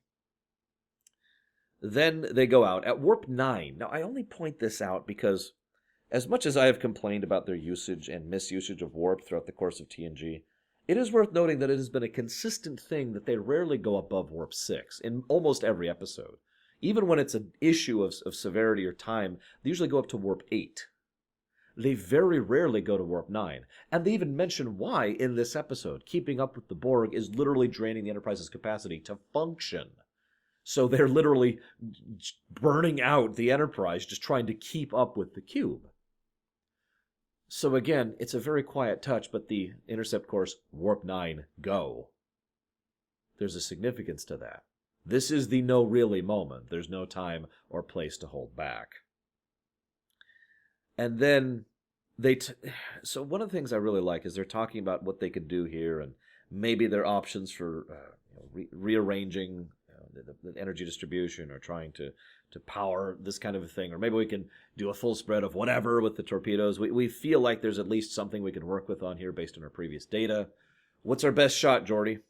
Then they go out at warp 9. Now, I only point this out because as much as I have complained about their usage and misusage of warp throughout the course of TNG, it is worth noting that it has been a consistent thing that they rarely go above warp 6 in almost every episode. Even when it's an issue of severity or time, they usually go up to warp 8. They very rarely go to warp 9. And they even mention why in this episode. Keeping up with the Borg is literally draining the Enterprise's capacity to function. So they're literally burning out the Enterprise just trying to keep up with the cube. So again, it's a very quiet touch, but the intercept course, warp 9, go. There's a significance to that. This is the no really moment. There's no time or place to hold back. And then so one of the things I really like is they're talking about what they could do here and maybe their options for rearranging the energy distribution or trying to power this kind of a thing. Or maybe we can do a full spread of whatever with the torpedoes. We feel like there's at least something we can work with on here based on our previous data. What's our best shot, Geordi?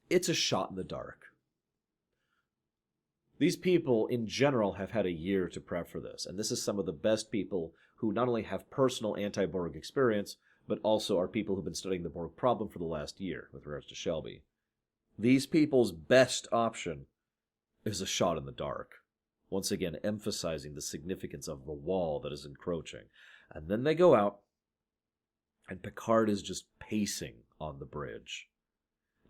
It's a shot in the dark. These people, in general, have had a year to prep for this, and this is some of the best people who not only have personal anti-Borg experience, but also are people who've been studying the Borg problem for the last year, with regards to Shelby. These people's best option is a shot in the dark, once again emphasizing the significance of the wall that is encroaching. And then they go out, and Picard is just pacing on the bridge.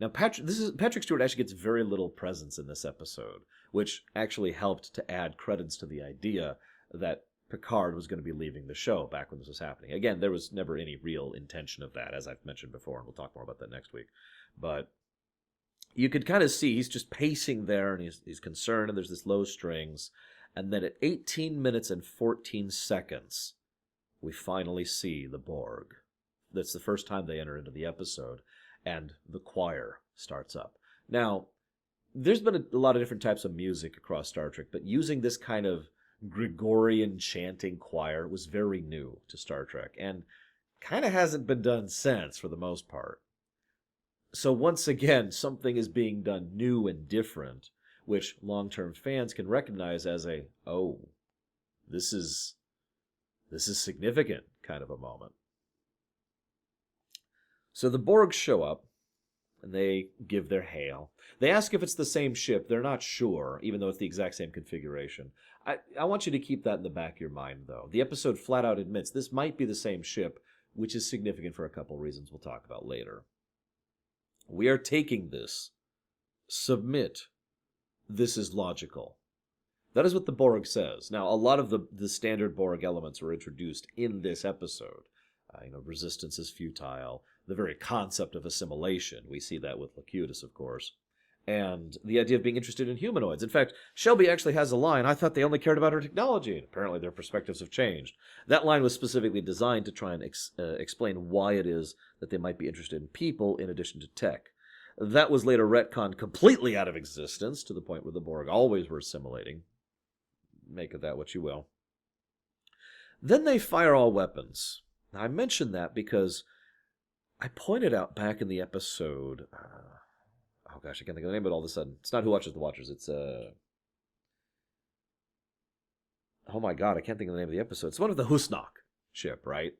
Now, Patrick Stewart actually gets very little presence in this episode, which actually helped to add credence to the idea that Picard was going to be leaving the show back when this was happening. Again, there was never any real intention of that, as I've mentioned before, and we'll talk more about that next week. But you could kind of see he's just pacing there, and he's concerned, and there's this low strings. And then at 18 minutes and 14 seconds, we finally see the Borg. That's the first time they enter into the episode. And the choir starts up. Now, there's been a lot of different types of music across Star Trek, but using this kind of Gregorian chanting choir was very new to Star Trek, and kind of hasn't been done since for the most part. So once again, something is being done new and different, which long-term fans can recognize as a, oh, this is significant kind of a moment. So the Borg show up, and they give their hail. They ask if it's the same ship. They're not sure, even though it's the exact same configuration. I want you to keep that in the back of your mind, though. The episode flat out admits this might be the same ship, which is significant for a couple reasons we'll talk about later. We are taking this. Submit. This is logical. That is what the Borg says. Now, a lot of the standard Borg elements were introduced in this episode. Resistance is futile. The very concept of assimilation. We see that with Locutus, of course. And the idea of being interested in humanoids. In fact, Shelby actually has a line, I thought they only cared about her technology. And apparently their perspectives have changed. That line was specifically designed to try and explain why it is that they might be interested in people in addition to tech. That was later retconned completely out of existence, to the point where the Borg always were assimilating. Make of that what you will. Then they fire all weapons. Now, I mention that because I pointed out back in the episode... oh gosh, I can't think of the name of it all of a sudden. It's not Who Watches the Watchers. It's... oh my god, I can't think of the name of the episode. It's one of the Husnock ship, right?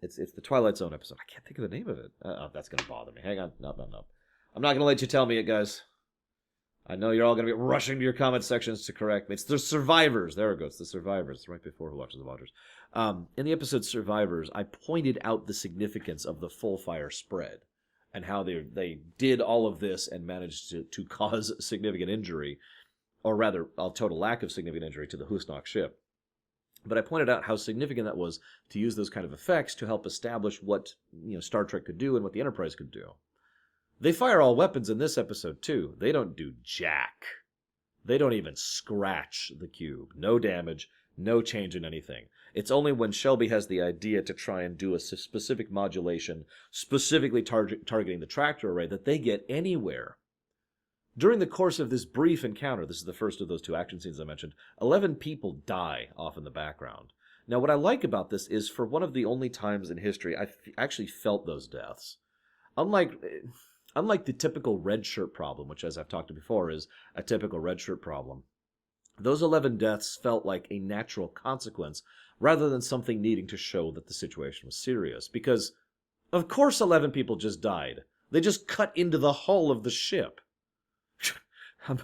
It's the Twilight Zone episode. I can't think of the name of it. That's going to bother me. Hang on. No. I'm not going to let you tell me it, guys. I know you're all going to be rushing to your comment sections to correct me. It's the Survivors. There it goes. The Survivors. It's right before Who Watches the Watchers. In the episode Survivors, I pointed out the significance of the full fire spread and how they did all of this and managed to cause significant injury, or rather, a total lack of significant injury to the Husnock ship. But I pointed out how significant that was to use those kind of effects to help establish what Star Trek could do and what the Enterprise could do. They fire all weapons in this episode, too. They don't do jack. They don't even scratch the cube. No damage, no change in anything. It's only when Shelby has the idea to try and do a specific modulation, specifically targeting the tractor array, that they get anywhere. During the course of this brief encounter, this is the first of those two action scenes I mentioned, 11 people die off in the background. Now, what I like about this is, for one of the only times in history, I actually felt those deaths. Unlike the typical red shirt problem, which, as I've talked about before, is a typical red shirt problem, those 11 deaths felt like a natural consequence rather than something needing to show that the situation was serious. Because, of course 11 people just died. They just cut into the hull of the ship.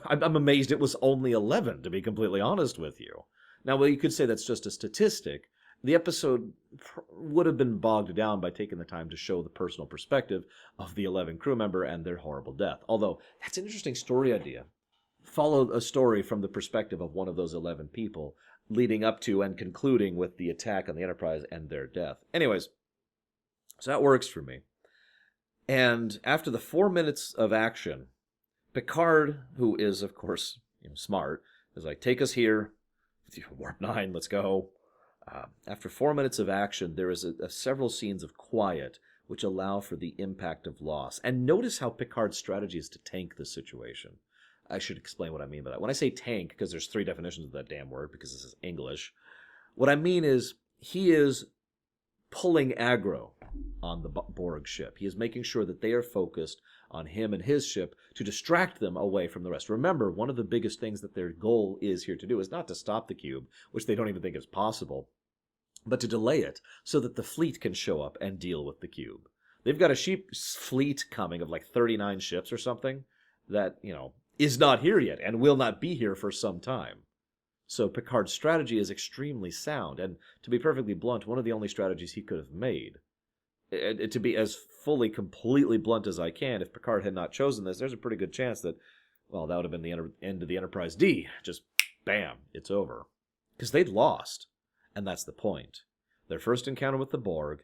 I'm amazed it was only 11, to be completely honest with you. Now, well, you could say that's just a statistic. The episode would have been bogged down by taking the time to show the personal perspective of the 11 crew member and their horrible death. Although, that's an interesting story idea. Follow a story from the perspective of one of those 11 people, leading up to and concluding with the attack on the Enterprise and their death. Anyways, so that works for me. And after the 4 minutes of action, Picard, who is, of course, smart, is like, take us here. Warp 9, let's go. After 4 minutes of action, there is several scenes of quiet which allow for the impact of loss. And notice how Picard's strategy is to tank the situation. I should explain what I mean by that. When I say tank, because there's 3 definitions of that damn word, because this is English, what I mean is he is pulling aggro on the Borg ship. He is making sure that they are focused on him and his ship to distract them away from the rest. Remember, one of the biggest things that their goal is here to do is not to stop the cube, which they don't even think is possible, but to delay it so that the fleet can show up and deal with the cube. They've got a fleet coming of like 39 ships or something that, is not here yet and will not be here for some time. So Picard's strategy is extremely sound, and to be perfectly blunt, one of the only strategies he could have made. To be as completely blunt as I can, if Picard had not chosen this, there's a pretty good chance that, well, that would have been the end of the Enterprise D. Just, bam, it's over. Because they'd lost, and that's the point. Their first encounter with the Borg,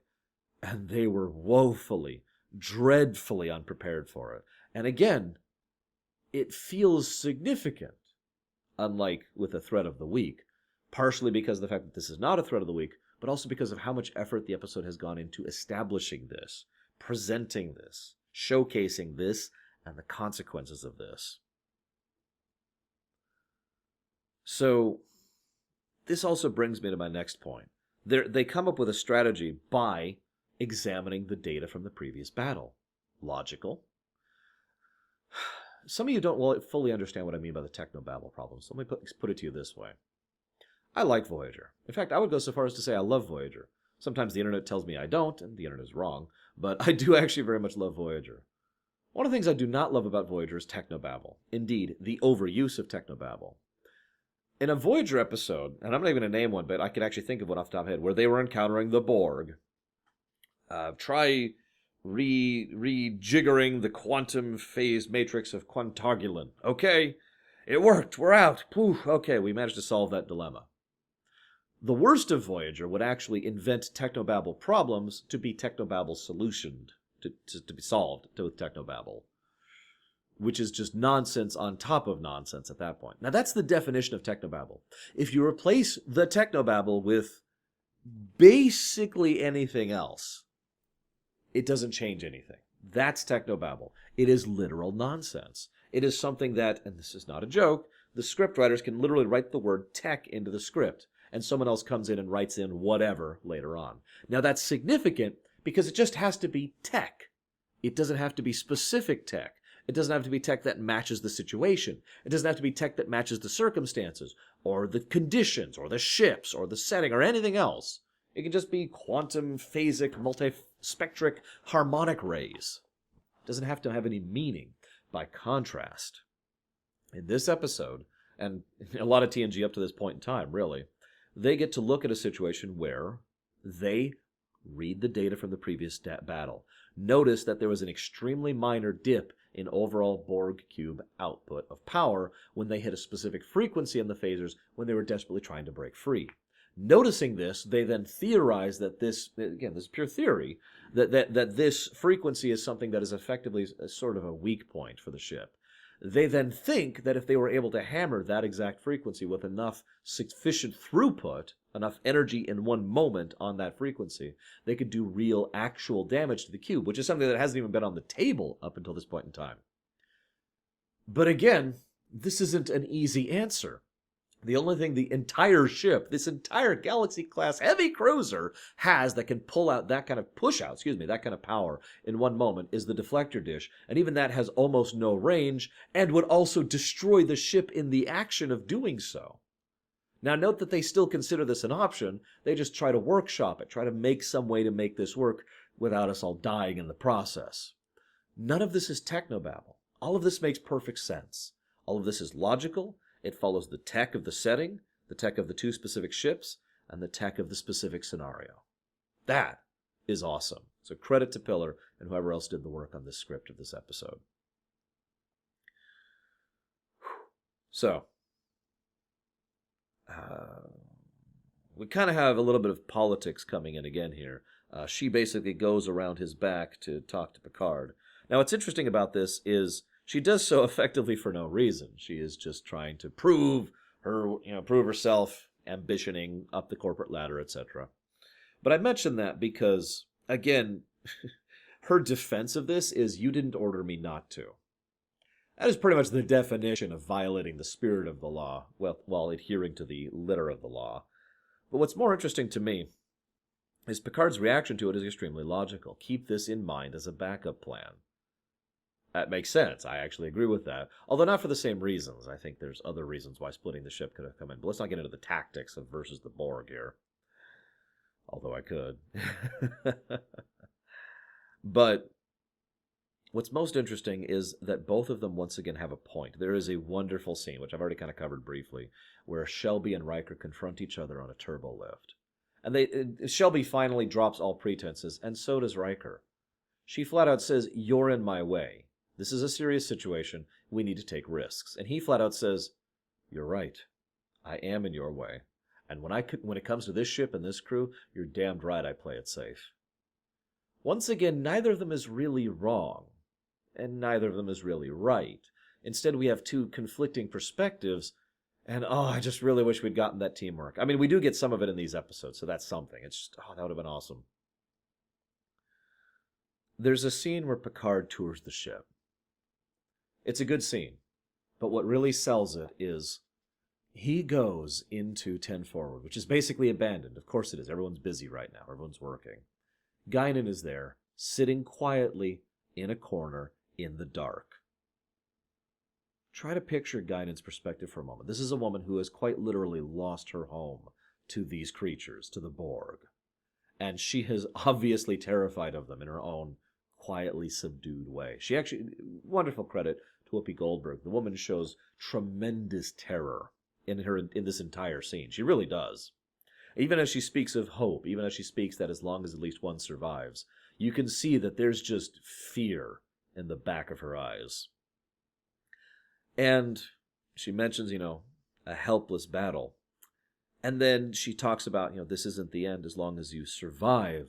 and they were woefully, dreadfully unprepared for it. And again, it feels significant, unlike with a threat of the week, partially because of the fact that this is not a threat of the week, but also because of how much effort the episode has gone into establishing this, presenting this, showcasing this, and the consequences of this. So, this also brings me to my next point. They come up with a strategy by examining the data from the previous battle. Logical. Some of you don't fully understand what I mean by the technobabble problem, so let me put it to you this way. I like Voyager. In fact, I would go so far as to say I love Voyager. Sometimes the internet tells me I don't, and the internet is wrong, but I do actually very much love Voyager. One of the things I do not love about Voyager is technobabble. Indeed, the overuse of technobabble. In a Voyager episode, and I'm not even going to name one, but I can actually think of one off the top of my head, where they were encountering the Borg. Try rejiggering the quantum phase matrix of quantagulin. Okay, it worked. We're out. Poof. Okay, we managed to solve that dilemma. The worst of Voyager would actually invent technobabble problems to be technobabble solutioned, to be solved with technobabble, which is just nonsense on top of nonsense at that point. Now, that's the definition of technobabble. If you replace the technobabble with basically anything else, it doesn't change anything. That's technobabble. It is literal nonsense. It is something that, and this is not a joke, the script writers can literally write the word tech into the script, and someone else comes in and writes in whatever later on. Now, that's significant because it just has to be tech. It doesn't have to be specific tech. It doesn't have to be tech that matches the situation. It doesn't have to be tech that matches the circumstances, or the conditions, or the ships, or the setting, or anything else. It can just be quantum, phasic, multispectric, harmonic rays. It doesn't have to have any meaning. By contrast, in this episode, and a lot of TNG up to this point in time, really, they get to look at a situation where they read the data from the previous battle. Notice that there was an extremely minor dip in overall Borg cube output of power when they hit a specific frequency in the phasers when they were desperately trying to break free. Noticing this, they then theorize that this, again, this is pure theory, that this frequency is something that is effectively a sort of a weak point for the ship. They then think that if they were able to hammer that exact frequency with enough sufficient throughput, enough energy in one moment on that frequency, they could do real, actual damage to the cube, which is something that hasn't even been on the table up until this point in time. But again, this isn't an easy answer. The only thing the entire ship, this entire Galaxy-class heavy cruiser, has that can pull out that kind of that kind of power in one moment is the deflector dish. And even that has almost no range and would also destroy the ship in the action of doing so. Now, note that they still consider this an option. They just try to workshop it, try to make some way to make this work without us all dying in the process. None of this is technobabble. All of this makes perfect sense. All of this is logical. It follows the tech of the setting, the tech of the two specific ships, and the tech of the specific scenario. That is awesome. So credit to Pillar and whoever else did the work on this script of this episode. So, we kind of have a little bit of politics coming in again here. She basically goes around his back to talk to Picard. Now, what's interesting about this is she does so effectively for no reason. She is just trying to prove herself, ambitioning up the corporate ladder, etc. But I mention that because, again, her defense of this is, you didn't order me not to. That is pretty much the definition of violating the spirit of the law, while adhering to the letter of the law. But what's more interesting to me is Picard's reaction to it is extremely logical. Keep this in mind as a backup plan. That makes sense. I actually agree with that. Although not for the same reasons. I think there's other reasons why splitting the ship could have come in. But let's not get into the tactics of versus the Borg here. Although I could. But what's most interesting is that both of them once again have a point. There is a wonderful scene, which I've already kind of covered briefly, where Shelby and Riker confront each other on a turbo lift. And Shelby finally drops all pretenses, and so does Riker. She flat out says, "You're in my way. This is a serious situation. We need to take risks." And he flat out says, "You're right. I am in your way. And when it comes to this ship and this crew, you're damned right I play it safe." Once again, neither of them is really wrong, and neither of them is really right. Instead, we have two conflicting perspectives, and I just really wish we'd gotten that teamwork. I mean, we do get some of it in these episodes, so that's something. It's just, that would have been awesome. There's a scene where Picard tours the ship. It's a good scene, but what really sells it is He goes into 10 Forward, which is basically abandoned. Of course it is. Everyone's busy right now. Everyone's working. Guinan is there, sitting quietly in a corner in the dark. Try to picture Guinan's perspective for a moment. This is a woman who has quite literally lost her home to these creatures, to the Borg. And she is obviously terrified of them in her own quietly subdued way. She actually, wonderful credit to Whoopi Goldberg. The woman shows tremendous terror in this entire scene. She really does. Even as she speaks of hope, even as she speaks that as long as at least one survives, you can see that there's just fear in the back of her eyes. And she mentions, a helpless battle. And then she talks about, this isn't the end as long as you survive.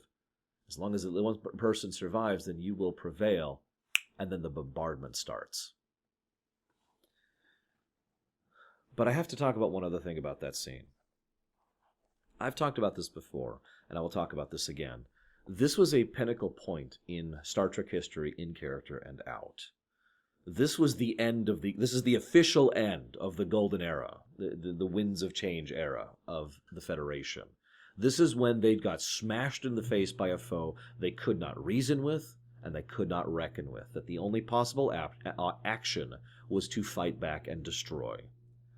As long as one person survives, then you will prevail. And then the bombardment starts. But I have to talk about one other thing about that scene. I've talked about this before, and I will talk about this again. This was a pinnacle point in Star Trek history, in character and out. This was the end of this is the official end of the golden era, the winds of change era of the Federation. This is when they got smashed in the face by a foe they could not reason with and they could not reckon with, that the only possible action was to fight back and destroy.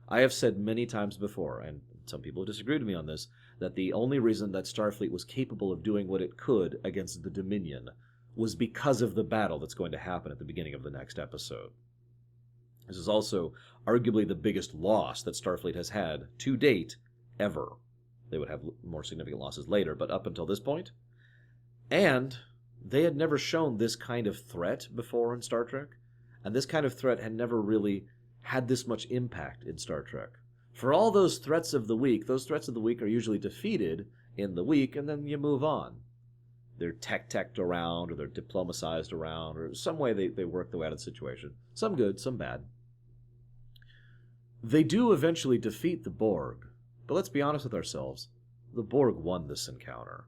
I have said many times before, and some people have disagreed with me on this, that the only reason that Starfleet was capable of doing what it could against the Dominion was because of the battle that's going to happen at the beginning of the next episode. This is also arguably the biggest loss that Starfleet has had to date, ever. They would have more significant losses later, but up until this point. And they had never shown this kind of threat before in Star Trek, and this kind of threat had never really had this much impact in Star Trek. For all those threats of the week are usually defeated in the week, and then you move on. They're tech-teched around, or they're diplomatized around, or some way they work their way out of the situation. Some good, some bad. They do eventually defeat the Borg, but let's be honest with ourselves, the Borg won this encounter.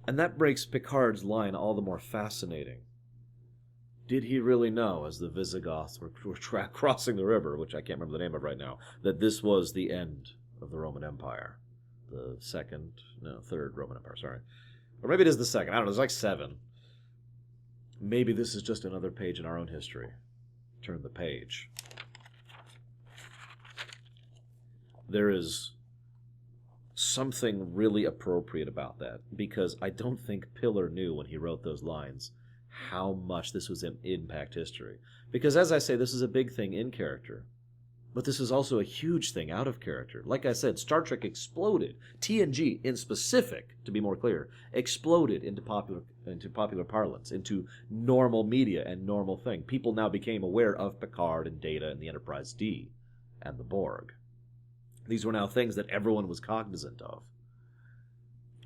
And that makes Picard's line all the more fascinating. Did he really know, as the Visigoths were crossing the river, which I can't remember the name of right now, that this was the end of the Roman Empire? The third Roman Empire, sorry. Or maybe it is the second. I don't know, there's like 7. Maybe this is just another page in our own history. Turn the page. There is something really appropriate about that, because I don't think Piller knew when he wrote those lines how much this was impact history. Because as I say, this is a big thing in character, but this is also a huge thing out of character. Like I said, Star Trek exploded. TNG, in specific, to be more clear, exploded into popular parlance, into normal media and normal thing. People now became aware of Picard and Data and the Enterprise D and the Borg. These were now things that everyone was cognizant of.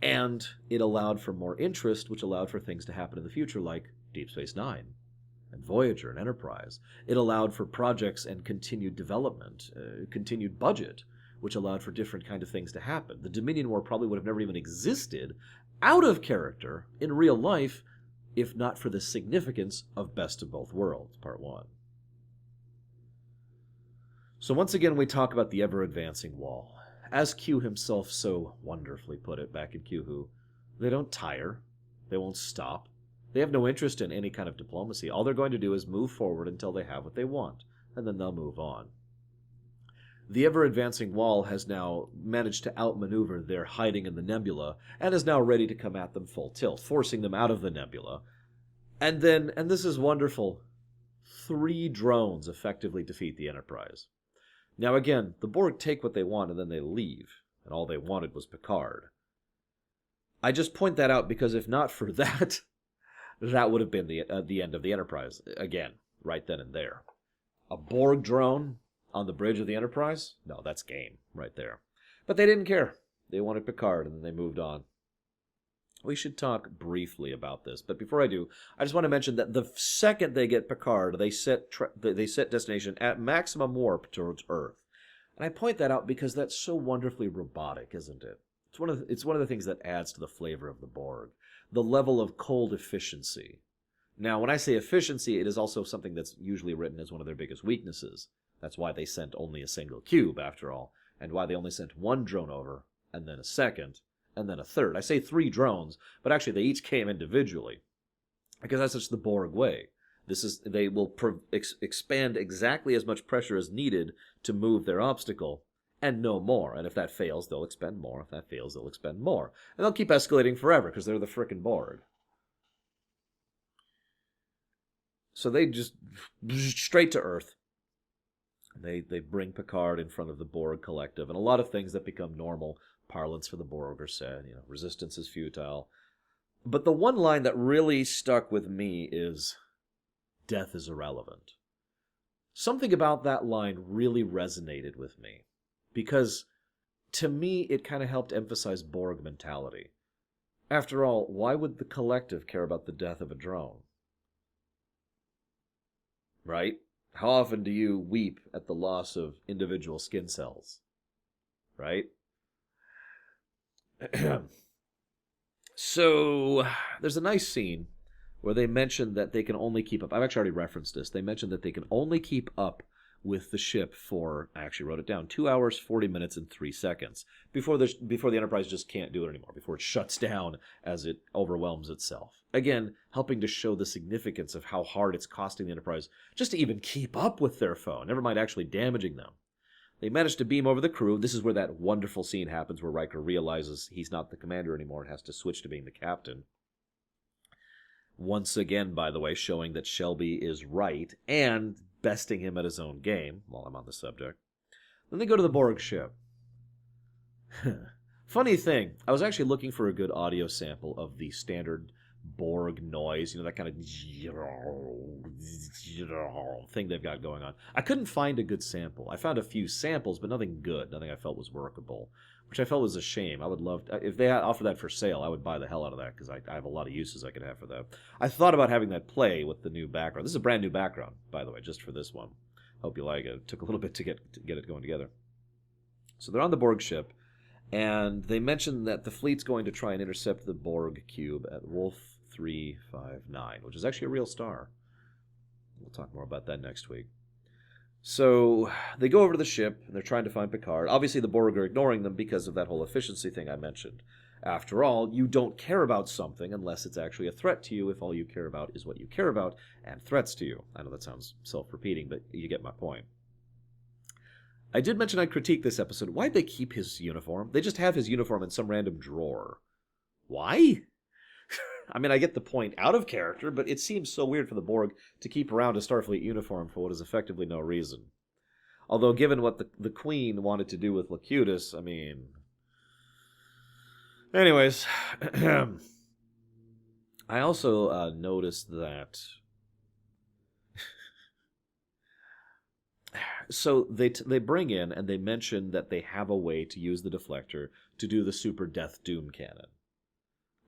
And it allowed for more interest, which allowed for things to happen in the future like Deep Space Nine and Voyager and Enterprise. It allowed for projects and continued development, continued budget, which allowed for different kind of things to happen. The Dominion War probably would have never even existed out of character in real life if not for the significance of Best of Both Worlds, Part 1. So once again, we talk about the ever-advancing wall. As Q himself so wonderfully put it back in Q Who, they don't tire, they won't stop, they have no interest in any kind of diplomacy. All they're going to do is move forward until they have what they want, and then they'll move on. The ever-advancing wall has now managed to outmaneuver their hiding in the nebula, and is now ready to come at them full tilt, forcing them out of the nebula. And then, and this is wonderful, 3 drones effectively defeat the Enterprise. Now again, the Borg take what they want and then they leave, and all they wanted was Picard. I just point that out because if not for that, that would have been the end of the Enterprise, again, right then and there. A Borg drone on the bridge of the Enterprise? No, that's game, right there. But they didn't care. They wanted Picard, and then they moved on. We should talk briefly about this, but before I do, I just want to mention that the second they get Picard, they set destination at maximum warp towards Earth. And I point that out because that's so wonderfully robotic, isn't it? It's one of the things that adds to the flavor of the Borg, the level of cold efficiency. Now, when I say efficiency, it is also something that's usually written as one of their biggest weaknesses. That's why they sent only a single cube, after all, and why they only sent one drone over, and then a second, and then a third. I say 3 drones, but actually they each came individually, because that's just the Borg way. They will expand exactly as much pressure as needed to move their obstacle, and no more. And if that fails, they'll expend more. If that fails, they'll expend more. And they'll keep escalating forever, because they're the frickin' Borg. So they just straight to Earth. They bring Picard in front of the Borg collective, and a lot of things that become normal parlance for the Borg are said. Resistance is futile. But the one line that really stuck with me is, death is irrelevant. Something about that line really resonated with me, because to me it kind of helped emphasize Borg mentality. After all, why would the collective care about the death of a drone? Right? How often do you weep at the loss of individual skin cells? Right? So, there's a nice scene where they mention that they can only keep up. I've actually already referenced this. They mentioned that they can only keep up with the ship for, I actually wrote it down, 2 hours, 40 minutes, and 3 seconds. Before the Enterprise just can't do it anymore, before it shuts down as it overwhelms itself. Again, helping to show the significance of how hard it's costing the Enterprise just to even keep up with their foe, never mind actually damaging them. They manage to beam over the crew. This is where that wonderful scene happens where Riker realizes he's not the commander anymore and has to switch to being the captain. Once again, by the way, showing that Shelby is right and besting him at his own game, while I'm on the subject. Then they go to the Borg ship. Funny thing, I was actually looking for a good audio sample of the standard Borg noise, that kind of thing they've got going on. I couldn't find a good sample. I found a few samples, but nothing good, nothing I felt was workable, which I felt was a shame. I would love, if they offered that for sale, I would buy the hell out of that, because I have a lot of uses I could have for that. I thought about having that play with the new background. This is a brand new background, by the way, just for this one. Hope you like it. It took a little bit to get it going together. So they're on the Borg ship, and they mention that the fleet's going to try and intercept the Borg cube at Wolf 359, which is actually a real star. We'll talk more about that next week. So they go over to the ship, and they're trying to find Picard. Obviously, the Borg are ignoring them because of that whole efficiency thing I mentioned. After all, you don't care about something unless it's actually a threat to you, if all you care about is what you care about and threats to you. I know that sounds self-repeating, but you get my point. I did mention I'd critique this episode. Why'd they keep his uniform? They just have his uniform in some random drawer. Why? I mean, I get the point out of character, but it seems so weird for the Borg to keep around a Starfleet uniform for what is effectively no reason. Although, given what the Queen wanted to do with Locutus, I mean... Anyways, I also noticed that... So they bring in and they mention that they have a way to use the deflector to do the super death doom cannon.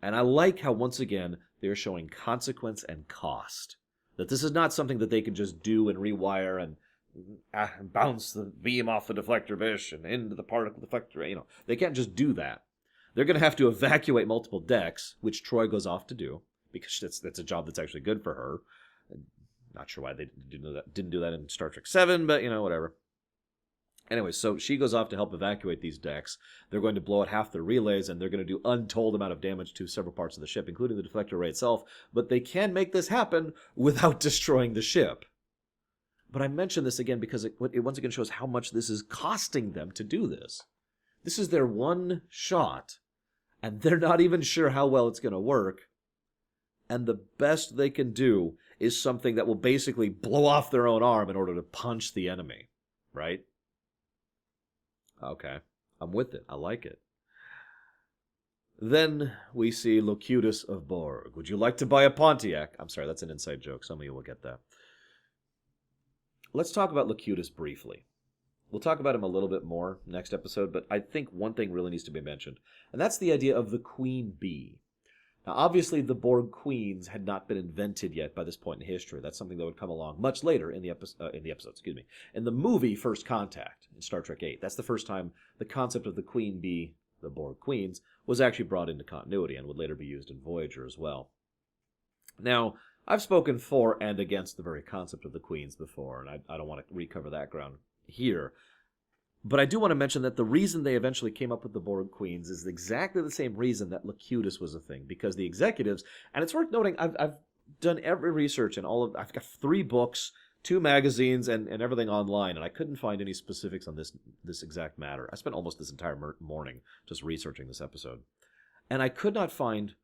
And I like how, once again, they're showing consequence and cost. That this is not something that they can just do and rewire and bounce the beam off the deflector dish and into the particle deflector. They can't just do that. They're going to have to evacuate multiple decks, which Troy goes off to do, because that's a job that's actually good for her. Not sure why they didn't do that in Star Trek 7, but, whatever. Anyway, so she goes off to help evacuate these decks. They're going to blow out half the relays, and they're going to do untold amount of damage to several parts of the ship, including the deflector array itself. But they can make this happen without destroying the ship. But I mention this again because it once again shows how much this is costing them to do this. This is their one shot, and they're not even sure how well it's going to work. And the best they can do is something that will basically blow off their own arm in order to punch the enemy, right? Okay, I'm with it. I like it. Then we see Locutus of Borg. Would you like to buy a Pontiac? I'm sorry, that's an inside joke. Some of you will get that. Let's talk about Locutus briefly. We'll talk about him a little bit more next episode, but I think one thing really needs to be mentioned, and that's the idea of the Queen Bee. Now, obviously, the Borg Queens had not been invented yet by this point in history. That's something that would come along much later in the episode. In the movie First Contact in Star Trek VIII. That's the first time the concept of the Queen Bee, the Borg Queens, was actually brought into continuity and would later be used in Voyager as well. Now, I've spoken for and against the very concept of the queens before, and I don't want to recover that ground here. But I do want to mention that the reason they eventually came up with the Borg Queens is exactly the same reason that Locutus was a thing, because the executives, and it's worth noting, I've done every research and I've got 3 books, 2 magazines, and everything online, and I couldn't find any specifics on this exact matter. I spent almost this entire morning just researching this episode, and I could not find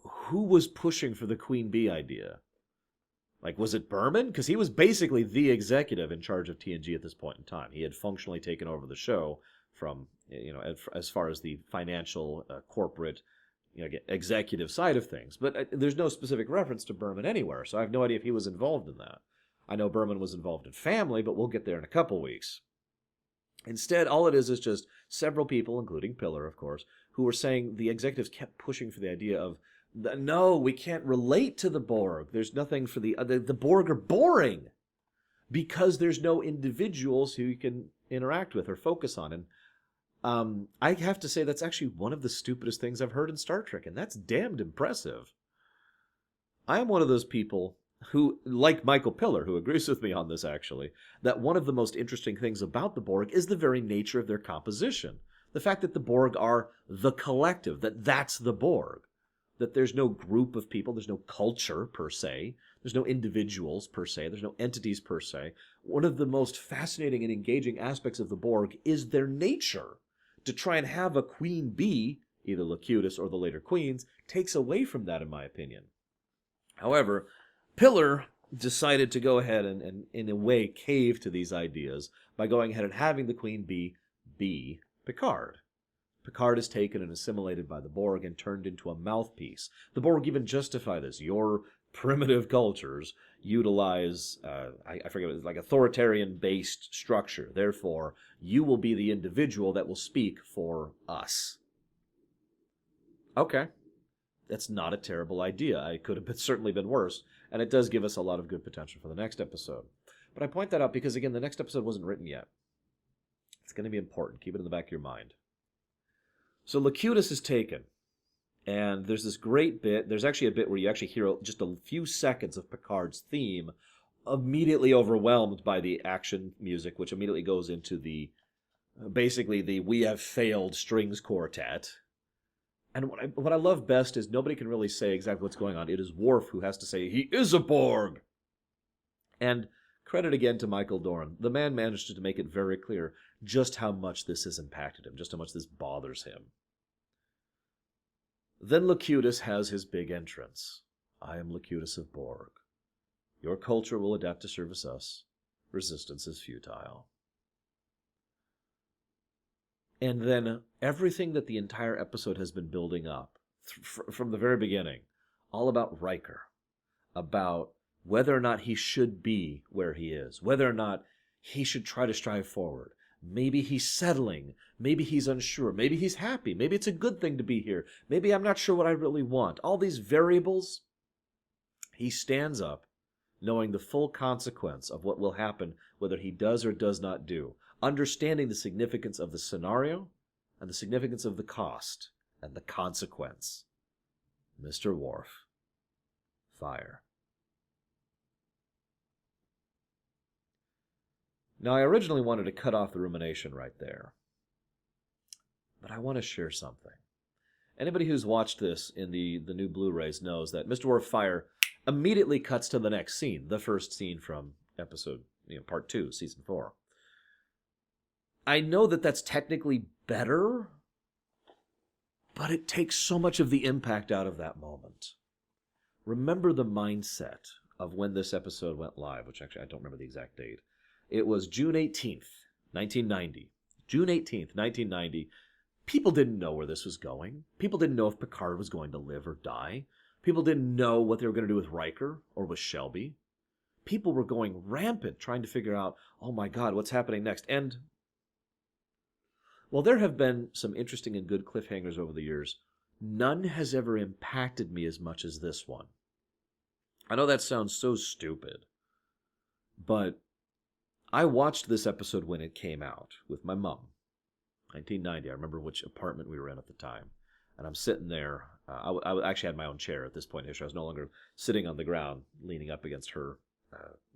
who was pushing for the Queen Bee idea. Like, was it Berman? Because he was basically the executive in charge of TNG at this point in time. He had functionally taken over the show from, as far as the financial, corporate, executive side of things. But there's no specific reference to Berman anywhere, so I have no idea if he was involved in that. I know Berman was involved in family, but we'll get there in a couple weeks. Instead, all it is just several people, including Pillar, of course, who were saying the executives kept pushing for the idea of, no, we can't relate to the Borg. There's nothing for the Borg are boring because there's no individuals who you can interact with or focus on. And I have to say that's actually one of the stupidest things I've heard in Star Trek, and that's damned impressive. I am one of those people who, like Michael Pillar, who agrees with me on this actually, that one of the most interesting things about the Borg is the very nature of their composition. The fact that the Borg are the collective, that's the Borg. That there's no group of people, there's no culture per se, there's no individuals per se, there's no entities per se. One of the most fascinating and engaging aspects of the Borg is their nature. To try and have a queen bee, either Locutus or the later queens, takes away from that, in my opinion. However, Pillar decided to go ahead and in a way, cave to these ideas by going ahead and having the queen bee be Picard. Picard is taken and assimilated by the Borg and turned into a mouthpiece. The Borg even justify this. Your primitive cultures utilize, I forget, it was like authoritarian-based structure. Therefore, you will be the individual that will speak for us. Okay. That's not a terrible idea. It could have certainly been worse, and it does give us a lot of good potential for the next episode. But I point that out because, again, the next episode wasn't written yet. It's going to be important. Keep it in the back of your mind. So Locutus is taken, and there's this great bit. There's actually a bit where you actually hear just a few seconds of Picard's theme, immediately overwhelmed by the action music, which immediately goes into basically the "We Have Failed" strings quartet. And what I love best is nobody can really say exactly what's going on. It is Worf who has to say, "He is a Borg!" And credit again to Michael Dorn. The man managed to make it very clear just how much this has impacted him, just how much this bothers him. Then Locutus has his big entrance. I am Locutus of Borg. Your culture will adapt to service us. Resistance is futile. And then everything that the entire episode has been building up, from the very beginning, all about Riker, about whether or not he should be where he is, whether or not he should try to strive forward. Maybe he's settling. Maybe he's unsure. Maybe he's happy. Maybe it's a good thing to be here. Maybe I'm not sure what I really want. All these variables. He stands up, knowing the full consequence of what will happen, whether he does or does not do, understanding the significance of the scenario and the significance of the cost and the consequence. Mr. Worf, fire. Now, I originally wanted to cut off the rumination right there, but I want to share something. Anybody who's watched this in the new Blu-rays knows that Mr. Worf Fire immediately cuts to the next scene, the first scene from episode, part 2, season 4. I know that that's technically better, but it takes so much of the impact out of that moment. Remember the mindset of when this episode went live, which actually I don't remember the exact date. It was June 18th, 1990. June 18th, 1990. People didn't know where this was going. People didn't know if Picard was going to live or die. People didn't know what they were going to do with Riker or with Shelby. People were going rampant trying to figure out, oh my God, what's happening next? And while there have been some interesting and good cliffhangers over the years, none has ever impacted me as much as this one. I know that sounds so stupid, but I watched this episode when it came out with my mom. 1990, I remember which apartment we were in at the time. And I'm sitting there, I actually had my own chair at this point in history. I was no longer sitting on the ground, leaning up against her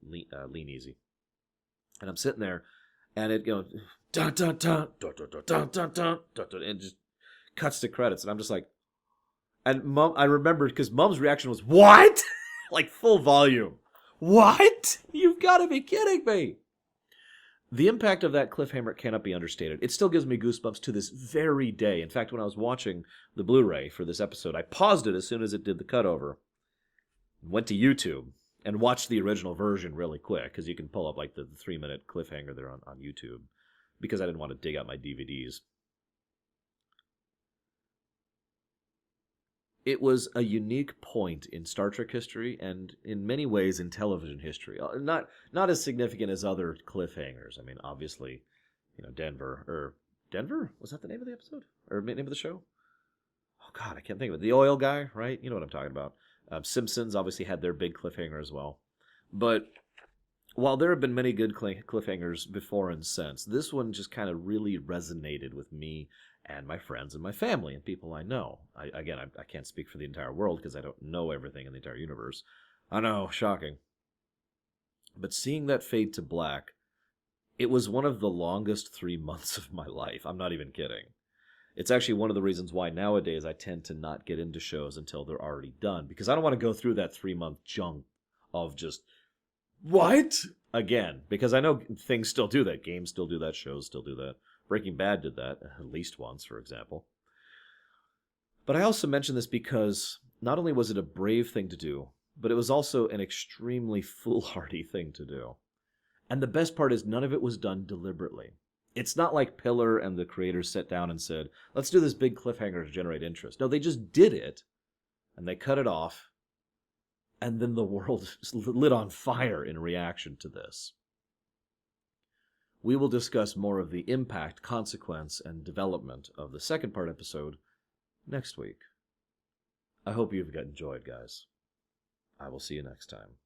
lean easy. And I'm sitting there, and it goes, dun, dun, dun, dun, dun, dun, dun, dun, dun, dun, dun, and just cuts to credits. And I'm just like, and Mom, I remembered because Mom's reaction was, what? Like full volume. What? You've got to be kidding me. The impact of that cliffhanger cannot be understated. It still gives me goosebumps to this very day. In fact, when I was watching the Blu-ray for this episode, I paused it as soon as it did the cutover, went to YouTube, and watched the original version really quick, because you can pull up like the 3-minute cliffhanger there on YouTube, because I didn't want to dig out my DVDs. It was a unique point in Star Trek history and in many ways in television history. Not as significant as other cliffhangers. I mean, obviously, Denver? Was that the name of the episode? Or name of the show? Oh, God, I can't think of it. The oil guy, right? You know what I'm talking about. Simpsons obviously had their big cliffhanger as well. But while there have been many good cliffhangers before and since, this one just kind of really resonated with me and my friends and my family and people I know. I can't speak for the entire world because I don't know everything in the entire universe. I know, shocking. But seeing that fade to black, it was one of the longest 3 months of my life. I'm not even kidding. It's actually one of the reasons why nowadays I tend to not get into shows until they're already done, because I don't want to go through that 3-month junk of just, what? Again, because I know things still do that. Games still do that. Shows still do that. Breaking Bad did that at least once, for example. But I also mention this because not only was it a brave thing to do, but it was also an extremely foolhardy thing to do. And the best part is none of it was done deliberately. It's not like Pillar and the creators sat down and said, let's do this big cliffhanger to generate interest. No, they just did it, and they cut it off, and then the world lit on fire in reaction to this. We will discuss more of the impact, consequence, and development of the second part episode next week. I hope you've enjoyed, guys. I will see you next time.